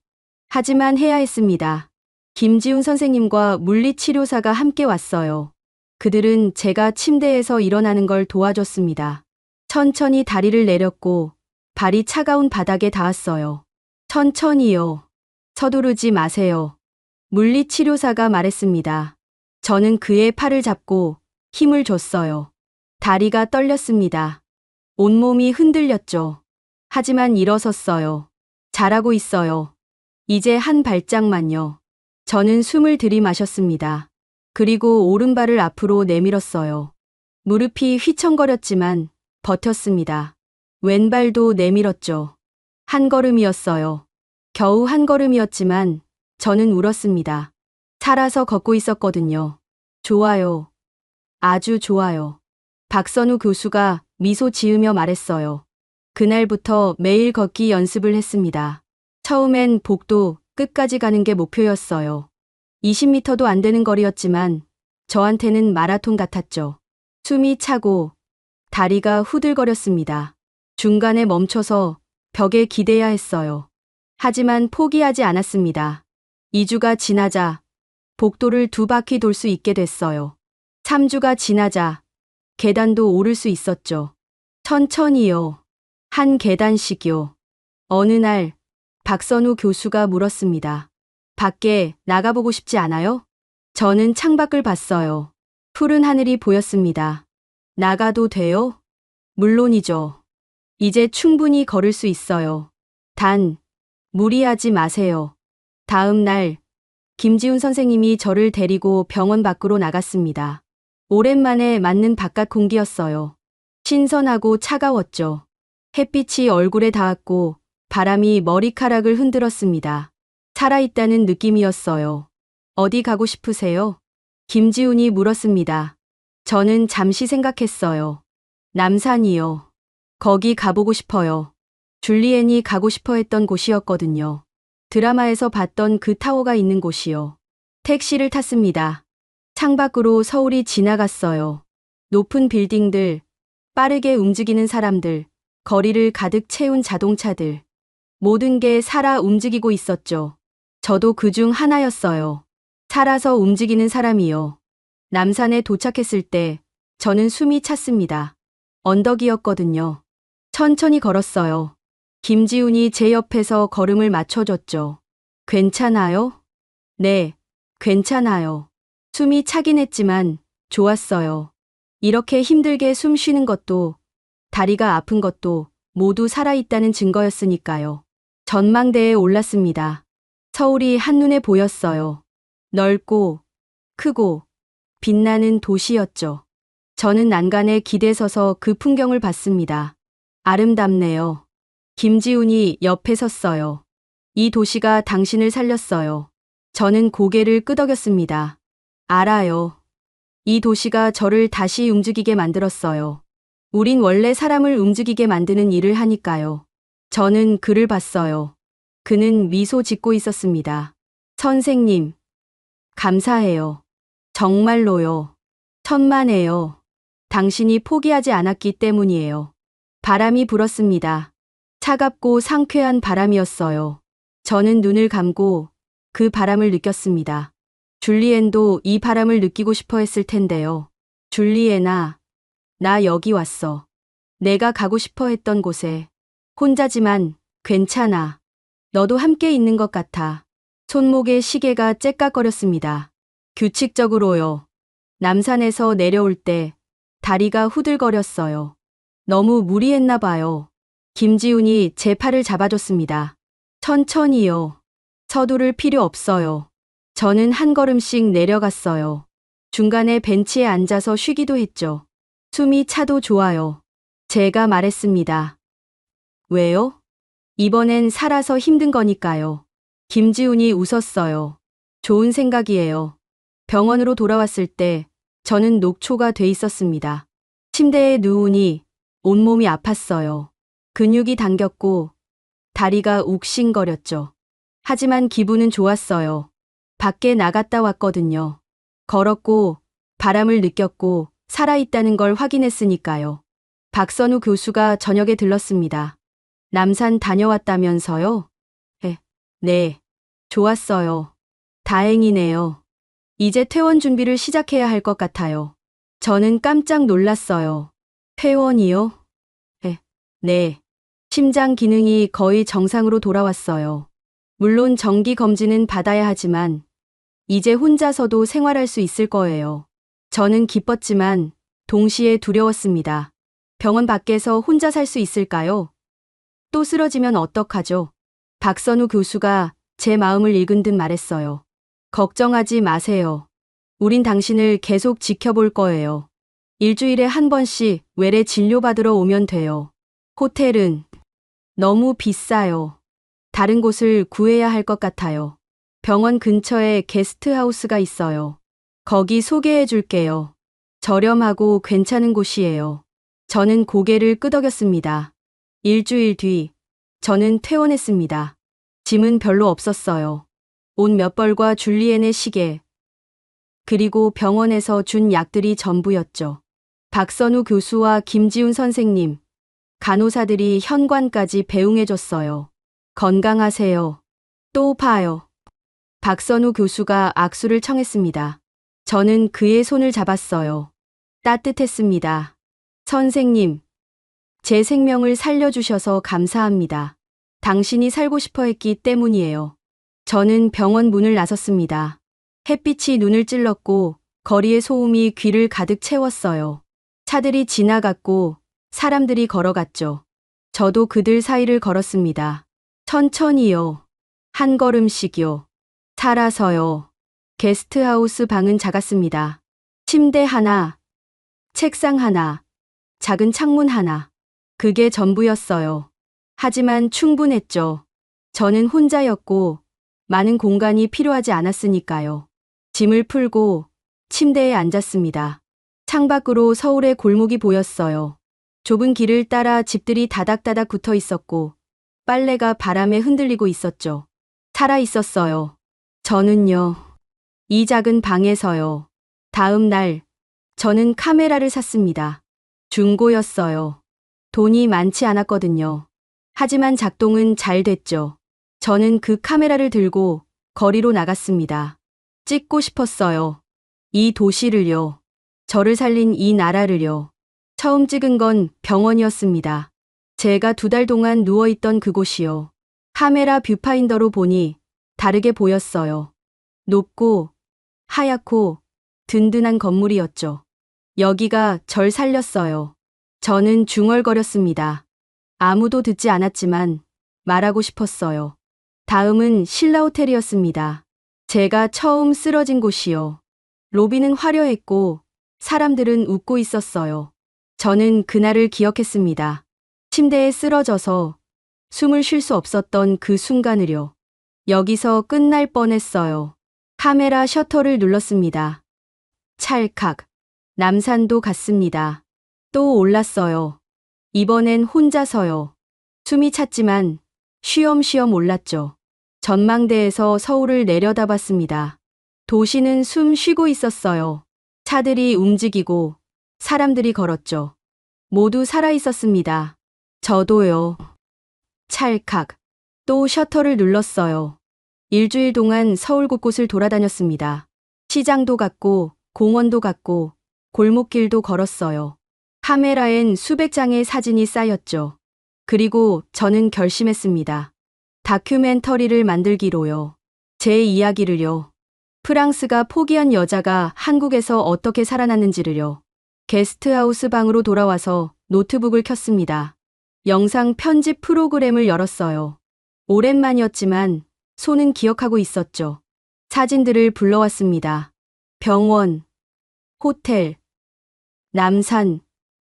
하지만 해야 했습니다. 김지훈 선생님과 물리치료사가 함께 왔어요. 그들은 제가 침대에서 일어나는 걸 도와줬습니다. 천천히 다리를 내렸고 발이 차가운 바닥에 닿았어요. 천천히요. 서두르지 마세요. 물리치료사가 말했습니다. 저는 그의 팔을 잡고 힘을 줬어요. 다리가 떨렸습니다. 온몸이 흔들렸죠. 하지만 일어섰어요. 잘하고 있어요. 이제 한 발짝만요. 저는 숨을 들이마셨습니다. 그리고 오른발을 앞으로 내밀었어요. 무릎이 휘청거렸지만 버텼습니다. 왼발도 내밀었죠. 한 걸음이었어요. 겨우 한 걸음이었지만 저는 울었습니다. 살아서 걷고 있었거든요. 좋아요. 아주 좋아요. 박선우 교수가 미소 지으며 말했어요. 그날부터 매일 걷기 연습을 했습니다. 처음엔 복도 끝까지 가는 게 목표였어요. 20m도 안 되는 거리였지만 저한테는 마라톤 같았죠. 숨이 차고 다리가 후들거렸습니다. 중간에 멈춰서 벽에 기대야 했어요. 하지만 포기하지 않았습니다. 2주가 지나자 복도를 2바퀴 돌 수 있게 됐어요. 3주가 지나자 계단도 오를 수 있었죠. 천천히요. 한 계단씩요. 어느 날 박선우 교수가 물었습니다. 밖에 나가보고 싶지 않아요? 저는 창밖을 봤어요. 푸른 하늘이 보였습니다. 나가도 돼요? 물론이죠. 이제 충분히 걸을 수 있어요. 단, 무리하지 마세요. 다음 날, 김지훈 선생님이 저를 데리고 병원 밖으로 나갔습니다. 오랜만에 맞는 바깥 공기였어요. 신선하고 차가웠죠. 햇빛이 얼굴에 닿았고 바람이 머리카락을 흔들었습니다. 살아있다는 느낌이었어요. 어디 가고 싶으세요? 김지훈이 물었습니다. 저는 잠시 생각했어요. 남산이요. 거기 가보고 싶어요. 줄리엔이 가고 싶어 했던 곳이었거든요. 드라마에서 봤던 그 타워가 있는 곳이요. 택시를 탔습니다. 창밖으로 서울이 지나갔어요. 높은 빌딩들, 빠르게 움직이는 사람들, 거리를 가득 채운 자동차들. 모든 게 살아 움직이고 있었죠. 저도 그중 하나였어요. 살아서 움직이는 사람이요. 남산에 도착했을 때 저는 숨이 찼습니다. 언덕이었거든요. 천천히 걸었어요. 김지훈이 제 옆에서 걸음을 맞춰줬죠. 괜찮아요? 네, 괜찮아요. 숨이 차긴 했지만 좋았어요. 이렇게 힘들게 숨 쉬는 것도 다리가 아픈 것도 모두 살아있다는 증거였으니까요. 전망대에 올랐습니다. 서울이 한눈에 보였어요. 넓고 크고 빛나는 도시였죠. 저는 난간에 기대 서서 그 풍경을 봤습니다. 아름답네요. 김지훈이 옆에 섰어요. 이 도시가 당신을 살렸어요. 저는 고개를 끄덕였습니다. 알아요. 이 도시가 저를 다시 움직이게 만들었어요. 우린 원래 사람을 움직이게 만드는 일을 하니까요. 저는 그를 봤어요. 그는 미소 짓고 있었습니다. 선생님, 감사해요. 정말로요. 천만에요. 당신이 포기하지 않았기 때문이에요. 바람이 불었습니다. 차갑고 상쾌한 바람이었어요. 저는 눈을 감고 그 바람을 느꼈습니다. 줄리엔도 이 바람을 느끼고 싶어 했을 텐데요. 줄리엔아, 나 여기 왔어. 내가 가고 싶어 했던 곳에. 혼자지만 괜찮아. 너도 함께 있는 것 같아. 손목에 시계가 째깍거렸습니다. 규칙적으로요. 남산에서 내려올 때 다리가 후들거렸어요. 너무 무리했나 봐요. 김지훈이 제 팔을 잡아줬습니다. 천천히요. 서두를 필요 없어요. 저는 한 걸음씩 내려갔어요. 중간에 벤치에 앉아서 쉬기도 했죠. 숨이 차도 좋아요. 제가 말했습니다. 왜요? 이번엔 살아서 힘든 거니까요. 김지훈이 웃었어요. 좋은 생각이에요. 병원으로 돌아왔을 때 저는 녹초가 돼 있었습니다. 침대에 누우니 온몸이 아팠어요. 근육이 당겼고 다리가 욱신거렸죠. 하지만 기분은 좋았어요. 밖에 나갔다 왔거든요. 걸었고 바람을 느꼈고 살아있다는 걸 확인했으니까요. 박선우 교수가 저녁에 들렀습니다. 남산 다녀왔다면서요? 네. 좋았어요. 다행이네요. 이제 퇴원 준비를 시작해야 할 것 같아요. 저는 깜짝 놀랐어요. 퇴원이요? 네. 심장 기능이 거의 정상으로 돌아왔어요. 물론 정기 검진은 받아야 하지만 이제 혼자서도 생활할 수 있을 거예요. 저는 기뻤지만 동시에 두려웠습니다. 병원 밖에서 혼자 살 수 있을까요? 또 쓰러지면 어떡하죠? 박선우 교수가 제 마음을 읽은 듯 말했어요. 걱정하지 마세요. 우린 당신을 계속 지켜볼 거예요. 일주일에 한 번씩 외래 진료받으러 오면 돼요. 호텔은 너무 비싸요. 다른 곳을 구해야 할 것 같아요. 병원 근처에 게스트하우스가 있어요. 거기 소개해 줄게요. 저렴하고 괜찮은 곳이에요. 저는 고개를 끄덕였습니다. 일주일 뒤, 저는 퇴원했습니다. 짐은 별로 없었어요. 옷 몇 벌과 줄리엔의 시계, 그리고 병원에서 준 약들이 전부였죠. 박선우 교수와 김지훈 선생님, 간호사들이 현관까지 배웅해줬어요. 건강하세요. 또 봐요. 박선우 교수가 악수를 청했습니다. 저는 그의 손을 잡았어요. 따뜻했습니다. 선생님, 제 생명을 살려주셔서 감사합니다. 당신이 살고 싶어 했기 때문이에요. 저는 병원 문을 나섰습니다. 햇빛이 눈을 찔렀고 거리의 소음이 귀를 가득 채웠어요. 차들이 지나갔고 사람들이 걸어갔죠. 저도 그들 사이를 걸었습니다. 천천히요. 한 걸음씩요. 살아서요. 게스트하우스 방은 작았습니다. 침대 하나, 책상 하나, 작은 창문 하나. 그게 전부였어요. 하지만 충분했죠. 저는 혼자였고 많은 공간이 필요하지 않았으니까요. 짐을 풀고 침대에 앉았습니다. 창밖으로 서울의 골목이 보였어요. 좁은 길을 따라 집들이 다닥다닥 붙어 있었고 빨래가 바람에 흔들리고 있었죠. 살아 있었어요. 저는요. 이 작은 방에서요. 다음 날 저는 카메라를 샀습니다. 중고였어요. 돈이 많지 않았거든요. 하지만 작동은 잘 됐죠. 저는 그 카메라를 들고 거리로 나갔습니다. 찍고 싶었어요. 이 도시를요. 저를 살린 이 나라를요. 처음 찍은 건 병원이었습니다. 제가 2달 동안 누워있던 그곳이요. 카메라 뷰파인더로 보니 다르게 보였어요. 높고 하얗고 든든한 건물이었죠. 여기가 절 살렸어요. 저는 중얼거렸습니다. 아무도 듣지 않았지만 말하고 싶었어요. 다음은 신라호텔이었습니다. 제가 처음 쓰러진 곳이요. 로비는 화려했고 사람들은 웃고 있었어요. 저는 그날을 기억했습니다. 침대에 쓰러져서 숨을 쉴 수 없었던 그 순간을요. 여기서 끝날 뻔했어요. 카메라 셔터를 눌렀습니다. 찰칵. 남산도 갔습니다. 또 올랐어요. 이번엔 혼자서요. 숨이 찼지만 쉬엄쉬엄 올랐죠. 전망대에서 서울을 내려다봤습니다. 도시는 숨 쉬고 있었어요. 차들이 움직이고 사람들이 걸었죠. 모두 살아 있었습니다. 저도요. 찰칵. 또 셔터를 눌렀어요. 일주일 동안 서울 곳곳을 돌아다녔습니다. 시장도 갔고 공원도 갔고 골목길도 걸었어요. 카메라엔 수백 장의 사진이 쌓였죠. 그리고 저는 결심했습니다. 다큐멘터리를 만들기로요. 제 이야기를요. 프랑스가 포기한 여자가 한국에서 어떻게 살아났는지를요. 게스트하우스 방으로 돌아와서 노트북을 켰습니다. 영상 편집 프로그램을 열었어요. 오랜만이었지만 손은 기억하고 있었죠. 사진들을 불러왔습니다. 병원, 호텔, 남산,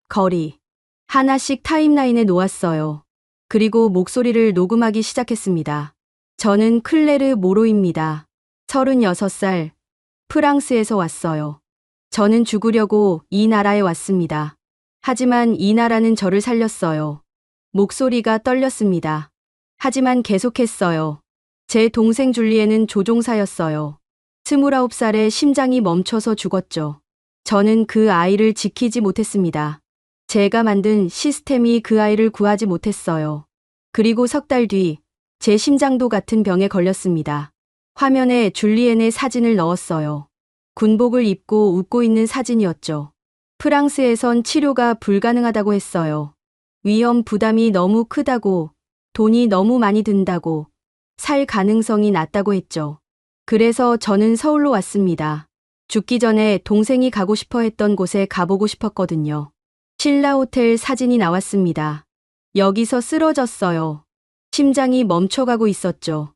거리. 하나씩 타임라인에 놓았어요. 그리고 목소리를 녹음하기 시작했습니다. 저는 클레르 모로입니다. 36살, 프랑스에서 왔어요. 저는 죽으려고 이 나라에 왔습니다. 하지만 이 나라는 저를 살렸어요. 목소리가 떨렸습니다. 하지만 계속했어요. 제 동생 줄리에는 조종사였어요. 29살에 심장이 멈춰서 죽었죠. 저는 그 아이를 지키지 못했습니다. 제가 만든 시스템이 그 아이를 구하지 못했어요. 그리고 석 달 뒤, 제 심장도 같은 병에 걸렸습니다. 화면에 줄리엔의 사진을 넣었어요. 군복을 입고 웃고 있는 사진이었죠. 프랑스에선 치료가 불가능하다고 했어요. 위험 부담이 너무 크다고, 돈이 너무 많이 든다고, 살 가능성이 낮다고 했죠. 그래서 저는 서울로 왔습니다. 죽기 전에 동생이 가고 싶어 했던 곳에 가보고 싶었거든요. 신라 호텔 사진이 나왔습니다. 여기서 쓰러졌어요. 심장이 멈춰가고 있었죠.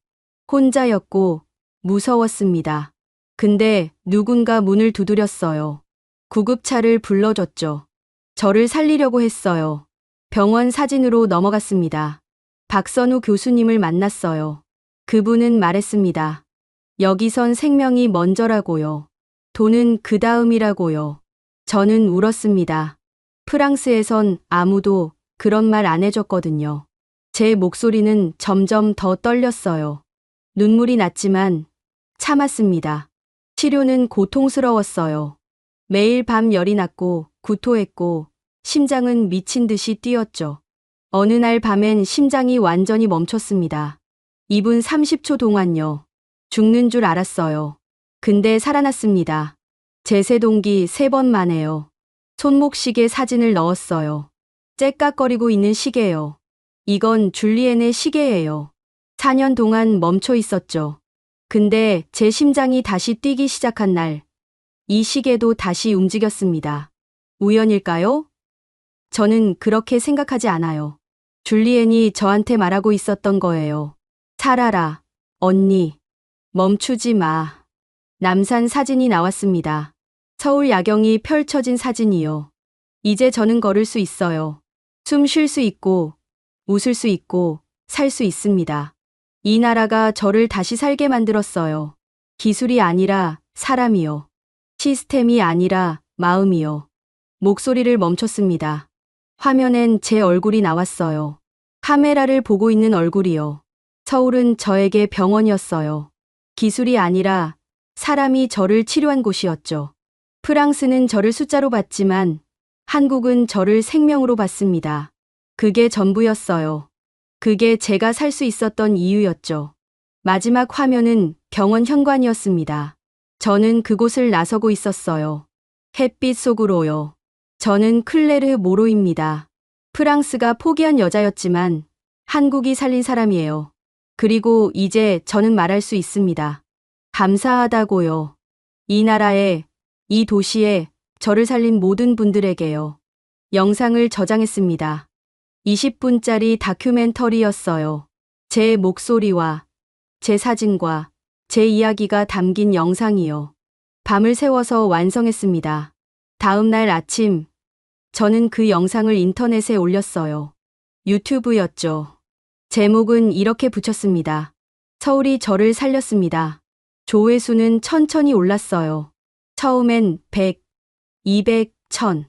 혼자였고 무서웠습니다. 근데 누군가 문을 두드렸어요. 구급차를 불러줬죠. 저를 살리려고 했어요. 병원 사진으로 넘어갔습니다. 박선우 교수님을 만났어요. 그분은 말했습니다. 여기선 생명이 먼저라고요. 돈은 그 다음이라고요. 저는 울었습니다. 프랑스에선 아무도 그런 말 안 해줬거든요. 제 목소리는 점점 더 떨렸어요. 눈물이 났지만 참았습니다. 치료는 고통스러웠어요. 매일 밤 열이 났고 구토했고 심장은 미친 듯이 뛰었죠. 어느 날 밤엔 심장이 완전히 멈췄습니다. 2분 30초 동안요. 죽는 줄 알았어요. 근데 살아났습니다. 제세동기 3번 만에요. 손목시계 사진을 넣었어요. 째깍거리고 있는 시계요. 이건 줄리엔의 시계예요. 4년 동안 멈춰 있었죠. 근데 제 심장이 다시 뛰기 시작한 날, 이 시계도 다시 움직였습니다. 우연일까요? 저는 그렇게 생각하지 않아요. 줄리엔이 저한테 말하고 있었던 거예요. 살아라, 언니. 멈추지 마. 남산 사진이 나왔습니다. 서울 야경이 펼쳐진 사진이요. 이제 저는 걸을 수 있어요. 숨 쉴 수 있고, 웃을 수 있고, 살 수 있습니다. 이 나라가 저를 다시 살게 만들었어요. 기술이 아니라 사람이요. 시스템이 아니라 마음이요. 목소리를 멈췄습니다. 화면엔 제 얼굴이 나왔어요. 카메라를 보고 있는 얼굴이요. 서울은 저에게 병원이었어요. 기술이 아니라 사람이 저를 치료한 곳이었죠. 프랑스는 저를 숫자로 봤지만 한국은 저를 생명으로 봤습니다. 그게 전부였어요. 그게 제가 살 수 있었던 이유였죠. 마지막 화면은 병원 현관이었습니다. 저는 그곳을 나서고 있었어요. 햇빛 속으로요. 저는 클레르 모로입니다. 프랑스가 포기한 여자였지만 한국이 살린 사람이에요. 그리고 이제 저는 말할 수 있습니다. 감사하다고요. 이 나라에, 이 도시에 저를 살린 모든 분들에게요. 영상을 저장했습니다. 20분짜리 다큐멘터리였어요. 제 목소리와 제 사진과 제 이야기가 담긴 영상이요. 밤을 새워서 완성했습니다. 다음 날 아침, 저는 그 영상을 인터넷에 올렸어요. 유튜브였죠. 제목은 이렇게 붙였습니다. 서울이 저를 살렸습니다. 조회수는 천천히 올랐어요. 처음엔 100, 200, 1000.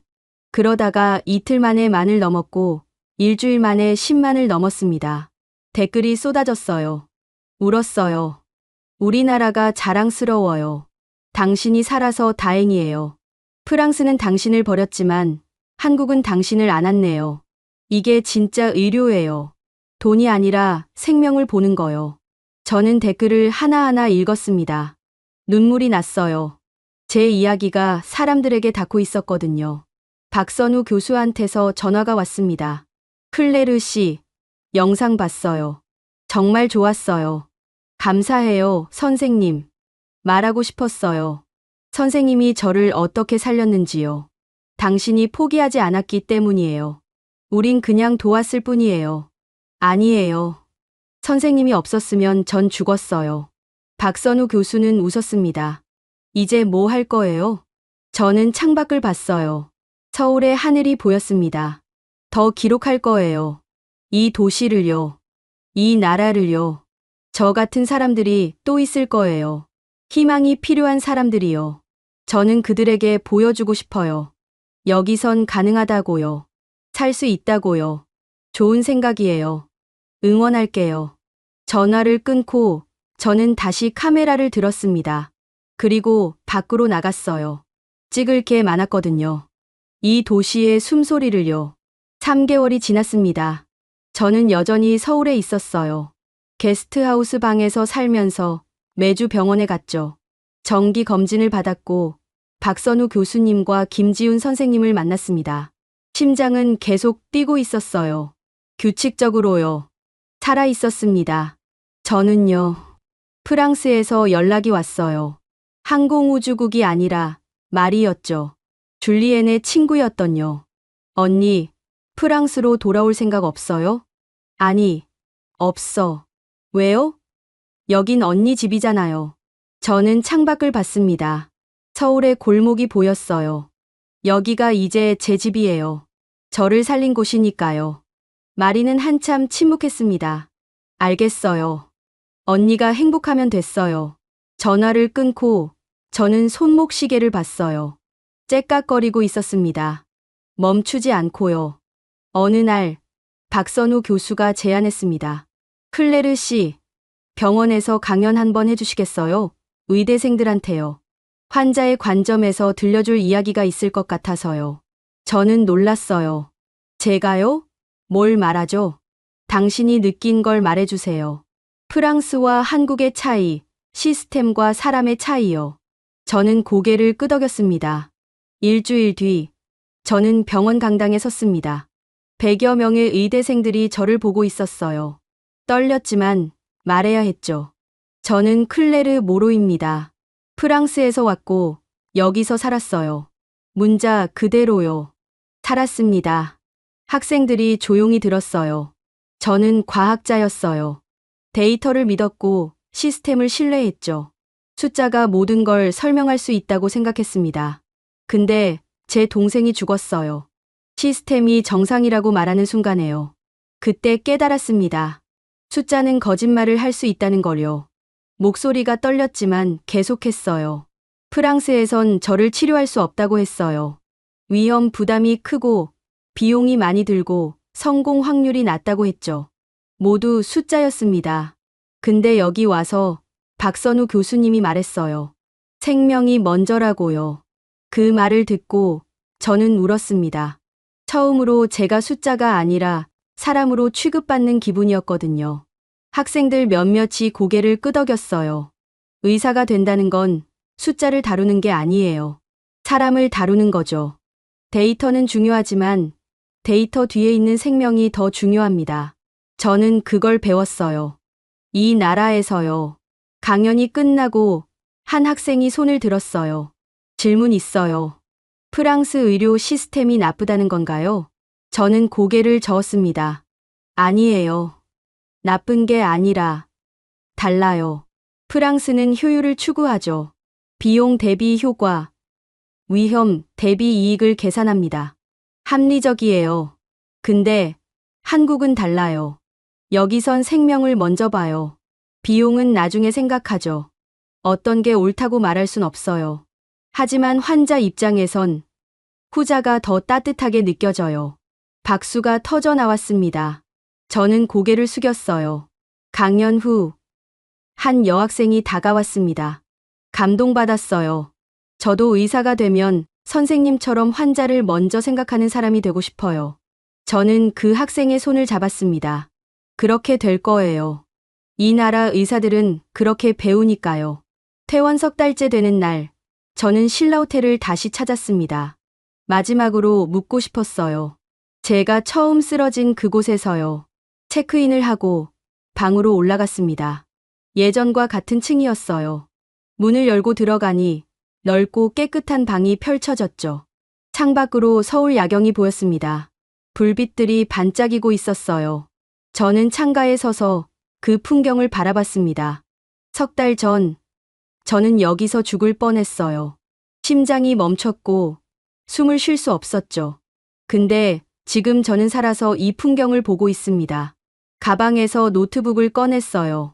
그러다가 이틀 만에 만을 넘었고 일주일 만에 10만을 넘었습니다. 댓글이 쏟아졌어요. 울었어요. 우리나라가 자랑스러워요. 당신이 살아서 다행이에요. 프랑스는 당신을 버렸지만 한국은 당신을 안았네요. 이게 진짜 의료예요. 돈이 아니라 생명을 보는 거요. 저는 댓글을 하나하나 읽었습니다. 눈물이 났어요. 제 이야기가 사람들에게 닿고 있었거든요. 박선우 교수한테서 전화가 왔습니다. 클레르 씨, 영상 봤어요. 정말 좋았어요. 감사해요, 선생님. 말하고 싶었어요. 선생님이 저를 어떻게 살렸는지요. 당신이 포기하지 않았기 때문이에요. 우린 그냥 도왔을 뿐이에요. 아니에요. 선생님이 없었으면 전 죽었어요. 박선우 교수는 웃었습니다. 이제 뭐 할 거예요? 저는 창밖을 봤어요. 서울의 하늘이 보였습니다. 더 기록할 거예요. 이 도시를요. 이 나라를요. 저 같은 사람들이 또 있을 거예요. 희망이 필요한 사람들이요. 저는 그들에게 보여주고 싶어요. 여기선 가능하다고요. 살 수 있다고요. 좋은 생각이에요. 응원할게요. 전화를 끊고 저는 다시 카메라를 들었습니다. 그리고 밖으로 나갔어요. 찍을 게 많았거든요. 이 도시의 숨소리를요. 3개월이 지났습니다. 저는 여전히 서울에 있었어요. 게스트하우스 방에서 살면서 매주 병원에 갔죠. 정기 검진을 받았고 박선우 교수님과 김지훈 선생님을 만났습니다. 심장은 계속 뛰고 있었어요. 규칙적으로요. 살아 있었습니다. 저는요. 프랑스에서 연락이 왔어요. 항공우주국이 아니라 말이었죠. 줄리엔의 친구였던요. 언니, 프랑스로 돌아올 생각 없어요? 아니, 없어. 왜요? 여긴 언니 집이잖아요. 저는 창밖을 봤습니다. 서울의 골목이 보였어요. 여기가 이제 제 집이에요. 저를 살린 곳이니까요. 마리는 한참 침묵했습니다. 알겠어요. 언니가 행복하면 됐어요. 전화를 끊고 저는 손목 시계를 봤어요. 째깍거리고 있었습니다. 멈추지 않고요. 어느 날 박선우 교수가 제안했습니다. 클레르 씨, 병원에서 강연 한번 해주시겠어요? 의대생들한테요. 환자의 관점에서 들려줄 이야기가 있을 것 같아서요. 저는 놀랐어요. 제가요? 뭘 말하죠? 당신이 느낀 걸 말해주세요. 프랑스와 한국의 차이, 시스템과 사람의 차이요. 저는 고개를 끄덕였습니다. 일주일 뒤, 저는 병원 강당에 섰습니다. 100여 명의 의대생들이 저를 보고 있었어요. 떨렸지만 말해야 했죠. 저는 클레르 모로입니다. 프랑스에서 왔고 여기서 살았어요. 문자 그대로요. 살았습니다. 학생들이 조용히 들었어요. 저는 과학자였어요. 데이터를 믿었고 시스템을 신뢰했죠. 숫자가 모든 걸 설명할 수 있다고 생각했습니다. 근데 제 동생이 죽었어요. 시스템이 정상이라고 말하는 순간에요. 그때 깨달았습니다. 숫자는 거짓말을 할 수 있다는 걸요. 목소리가 떨렸지만 계속했어요. 프랑스에선 저를 치료할 수 없다고 했어요. 위험 부담이 크고 비용이 많이 들고 성공 확률이 낮다고 했죠. 모두 숫자였습니다. 근데 여기 와서 박선우 교수님이 말했어요. 생명이 먼저라고요. 그 말을 듣고 저는 울었습니다. 처음으로 제가 숫자가 아니라 사람으로 취급받는 기분이었거든요. 학생들 몇몇이 고개를 끄덕였어요. 의사가 된다는 건 숫자를 다루는 게 아니에요. 사람을 다루는 거죠. 데이터는 중요하지만 데이터 뒤에 있는 생명이 더 중요합니다. 저는 그걸 배웠어요. 이 나라에서요. 강연이 끝나고 한 학생이 손을 들었어요. 질문 있어요. 프랑스 의료 시스템이 나쁘다는 건가요? 저는 고개를 저었습니다. 아니에요. 나쁜 게 아니라 달라요. 프랑스는 효율을 추구하죠. 비용 대비 효과, 위험 대비 이익을 계산합니다. 합리적이에요. 근데 한국은 달라요. 여기선 생명을 먼저 봐요. 비용은 나중에 생각하죠. 어떤 게 옳다고 말할 순 없어요. 하지만 환자 입장에선 후자가 더 따뜻하게 느껴져요. 박수가 터져 나왔습니다. 저는 고개를 숙였어요. 강연 후 한 여학생이 다가왔습니다. 감동받았어요. 저도 의사가 되면 선생님처럼 환자를 먼저 생각하는 사람이 되고 싶어요. 저는 그 학생의 손을 잡았습니다. 그렇게 될 거예요. 이 나라 의사들은 그렇게 배우니까요. 퇴원 3달째 되는 날, 저는 신라호텔을 다시 찾았습니다. 마지막으로 묻고 싶었어요. 제가 처음 쓰러진 그곳에서요. 체크인을 하고 방으로 올라갔습니다. 예전과 같은 층이었어요. 문을 열고 들어가니 넓고 깨끗한 방이 펼쳐졌죠. 창밖으로 서울 야경이 보였습니다. 불빛들이 반짝이고 있었어요. 저는 창가에 서서 그 풍경을 바라봤습니다. 3달 전, 저는 여기서 죽을 뻔했어요. 심장이 멈췄고 숨을 쉴 수 없었죠. 근데 지금 저는 살아서 이 풍경을 보고 있습니다. 가방에서 노트북을 꺼냈어요.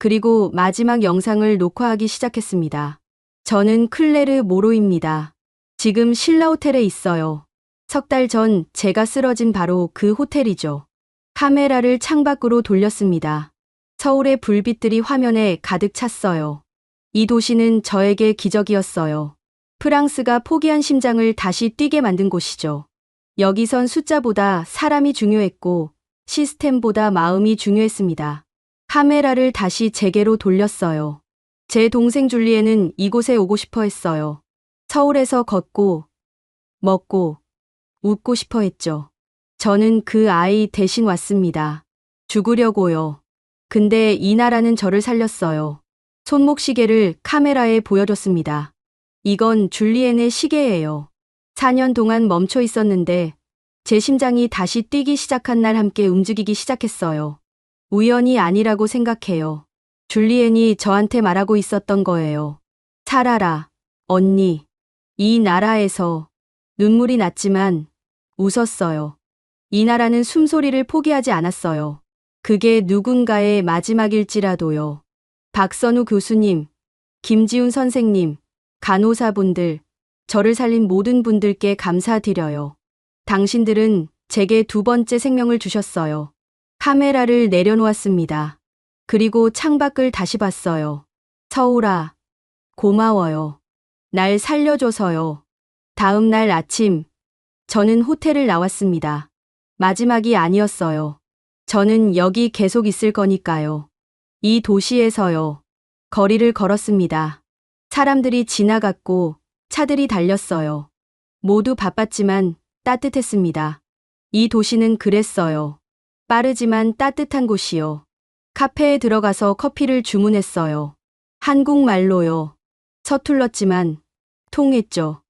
그리고 마지막 영상을 녹화하기 시작했습니다. 저는 클레르 모로입니다. 지금 신라 호텔에 있어요. 석 달 전 제가 쓰러진 바로 그 호텔이죠. 카메라를 창밖으로 돌렸습니다. 서울의 불빛들이 화면에 가득 찼어요. 이 도시는 저에게 기적이었어요. 프랑스가 포기한 심장을 다시 뛰게 만든 곳이죠. 여기선 숫자보다 사람이 중요했고 시스템보다 마음이 중요했습니다. 카메라를 다시 제게로 돌렸어요. 제 동생 줄리에는 이곳에 오고 싶어 했어요. 서울에서 걷고, 먹고, 웃고 싶어 했죠. 저는 그 아이 대신 왔습니다. 죽으려고요. 근데 이 나라는 저를 살렸어요. 손목시계를 카메라에 보여줬습니다. 이건 줄리엔의 시계예요. 4년 동안 멈춰 있었는데 제 심장이 다시 뛰기 시작한 날 함께 움직이기 시작했어요. 우연이 아니라고 생각해요. 줄리엔이 저한테 말하고 있었던 거예요. 살아라, 언니. 이 나라에서 눈물이 났지만 웃었어요. 이 나라는 숨소리를 포기하지 않았어요. 그게 누군가의 마지막일지라도요. 박선우 교수님, 김지훈 선생님, 간호사분들, 저를 살린 모든 분들께 감사드려요. 당신들은 제게 두 번째 생명을 주셨어요. 카메라를 내려놓았습니다. 그리고 창밖을 다시 봤어요. 서울아, 고마워요. 날 살려줘서요. 다음 날 아침, 저는 호텔을 나왔습니다. 마지막이 아니었어요. 저는 여기 계속 있을 거니까요. 이 도시에서요. 거리를 걸었습니다. 사람들이 지나갔고 차들이 달렸어요. 모두 바빴지만 따뜻했습니다. 이 도시는 그랬어요. 빠르지만 따뜻한 곳이요. 카페에 들어가서 커피를 주문했어요. 한국말로요. 서툴렀지만 통했죠.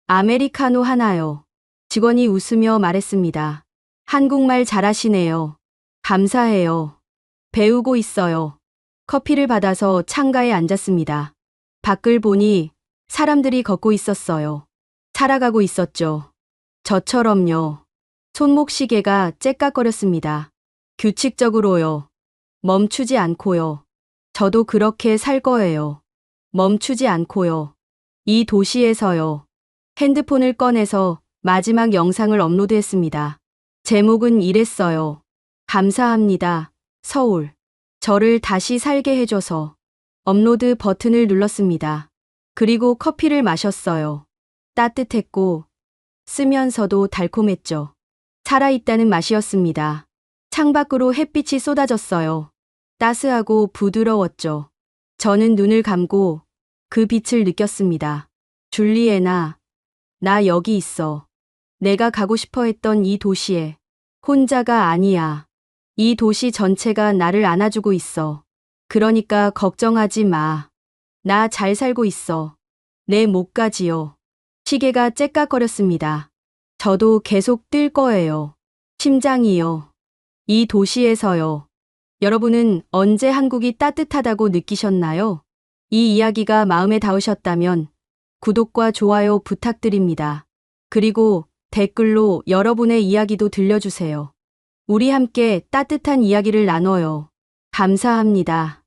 아메리카노 하나요. 직원이 웃으며 말했습니다. 한국말 잘하시네요. 감사해요. 배우고 있어요. 커피를 받아서 창가에 앉았습니다. 밖을 보니 사람들이 걷고 있었어요. 살아가고 있었죠. 저처럼요. 손목시계가 째깍거렸습니다. 규칙적으로요. 멈추지 않고요. 저도 그렇게 살 거예요. 멈추지 않고요. 이 도시에서요. 핸드폰을 꺼내서 마지막 영상을 업로드했습니다. 제목은 이랬어요. 감사합니다. 서울. 저를 다시 살게 해줘서. 업로드 버튼을 눌렀습니다. 그리고 커피를 마셨어요. 따뜻했고 쓰면서도 달콤했죠. 살아있다는 맛이었습니다. 창밖으로 햇빛이 쏟아졌어요. 따스하고 부드러웠죠. 저는 눈을 감고 그 빛을 느꼈습니다. 줄리에나, 나 여기 있어. 내가 가고 싶어 했던 이 도시에. 혼자가 아니야. 이 도시 전체가 나를 안아주고 있어. 그러니까 걱정하지 마. 나 잘 살고 있어. 내 목까지요. 시계가 째깍거렸습니다. 저도 계속 뛸 거예요. 심장이요. 이 도시에서요. 여러분은 언제 한국이 따뜻하다고 느끼셨나요? 이 이야기가 마음에 닿으셨다면 구독과 좋아요 부탁드립니다. 그리고 댓글로 여러분의 이야기도 들려주세요. 우리 함께 따뜻한 이야기를 나눠요. 감사합니다.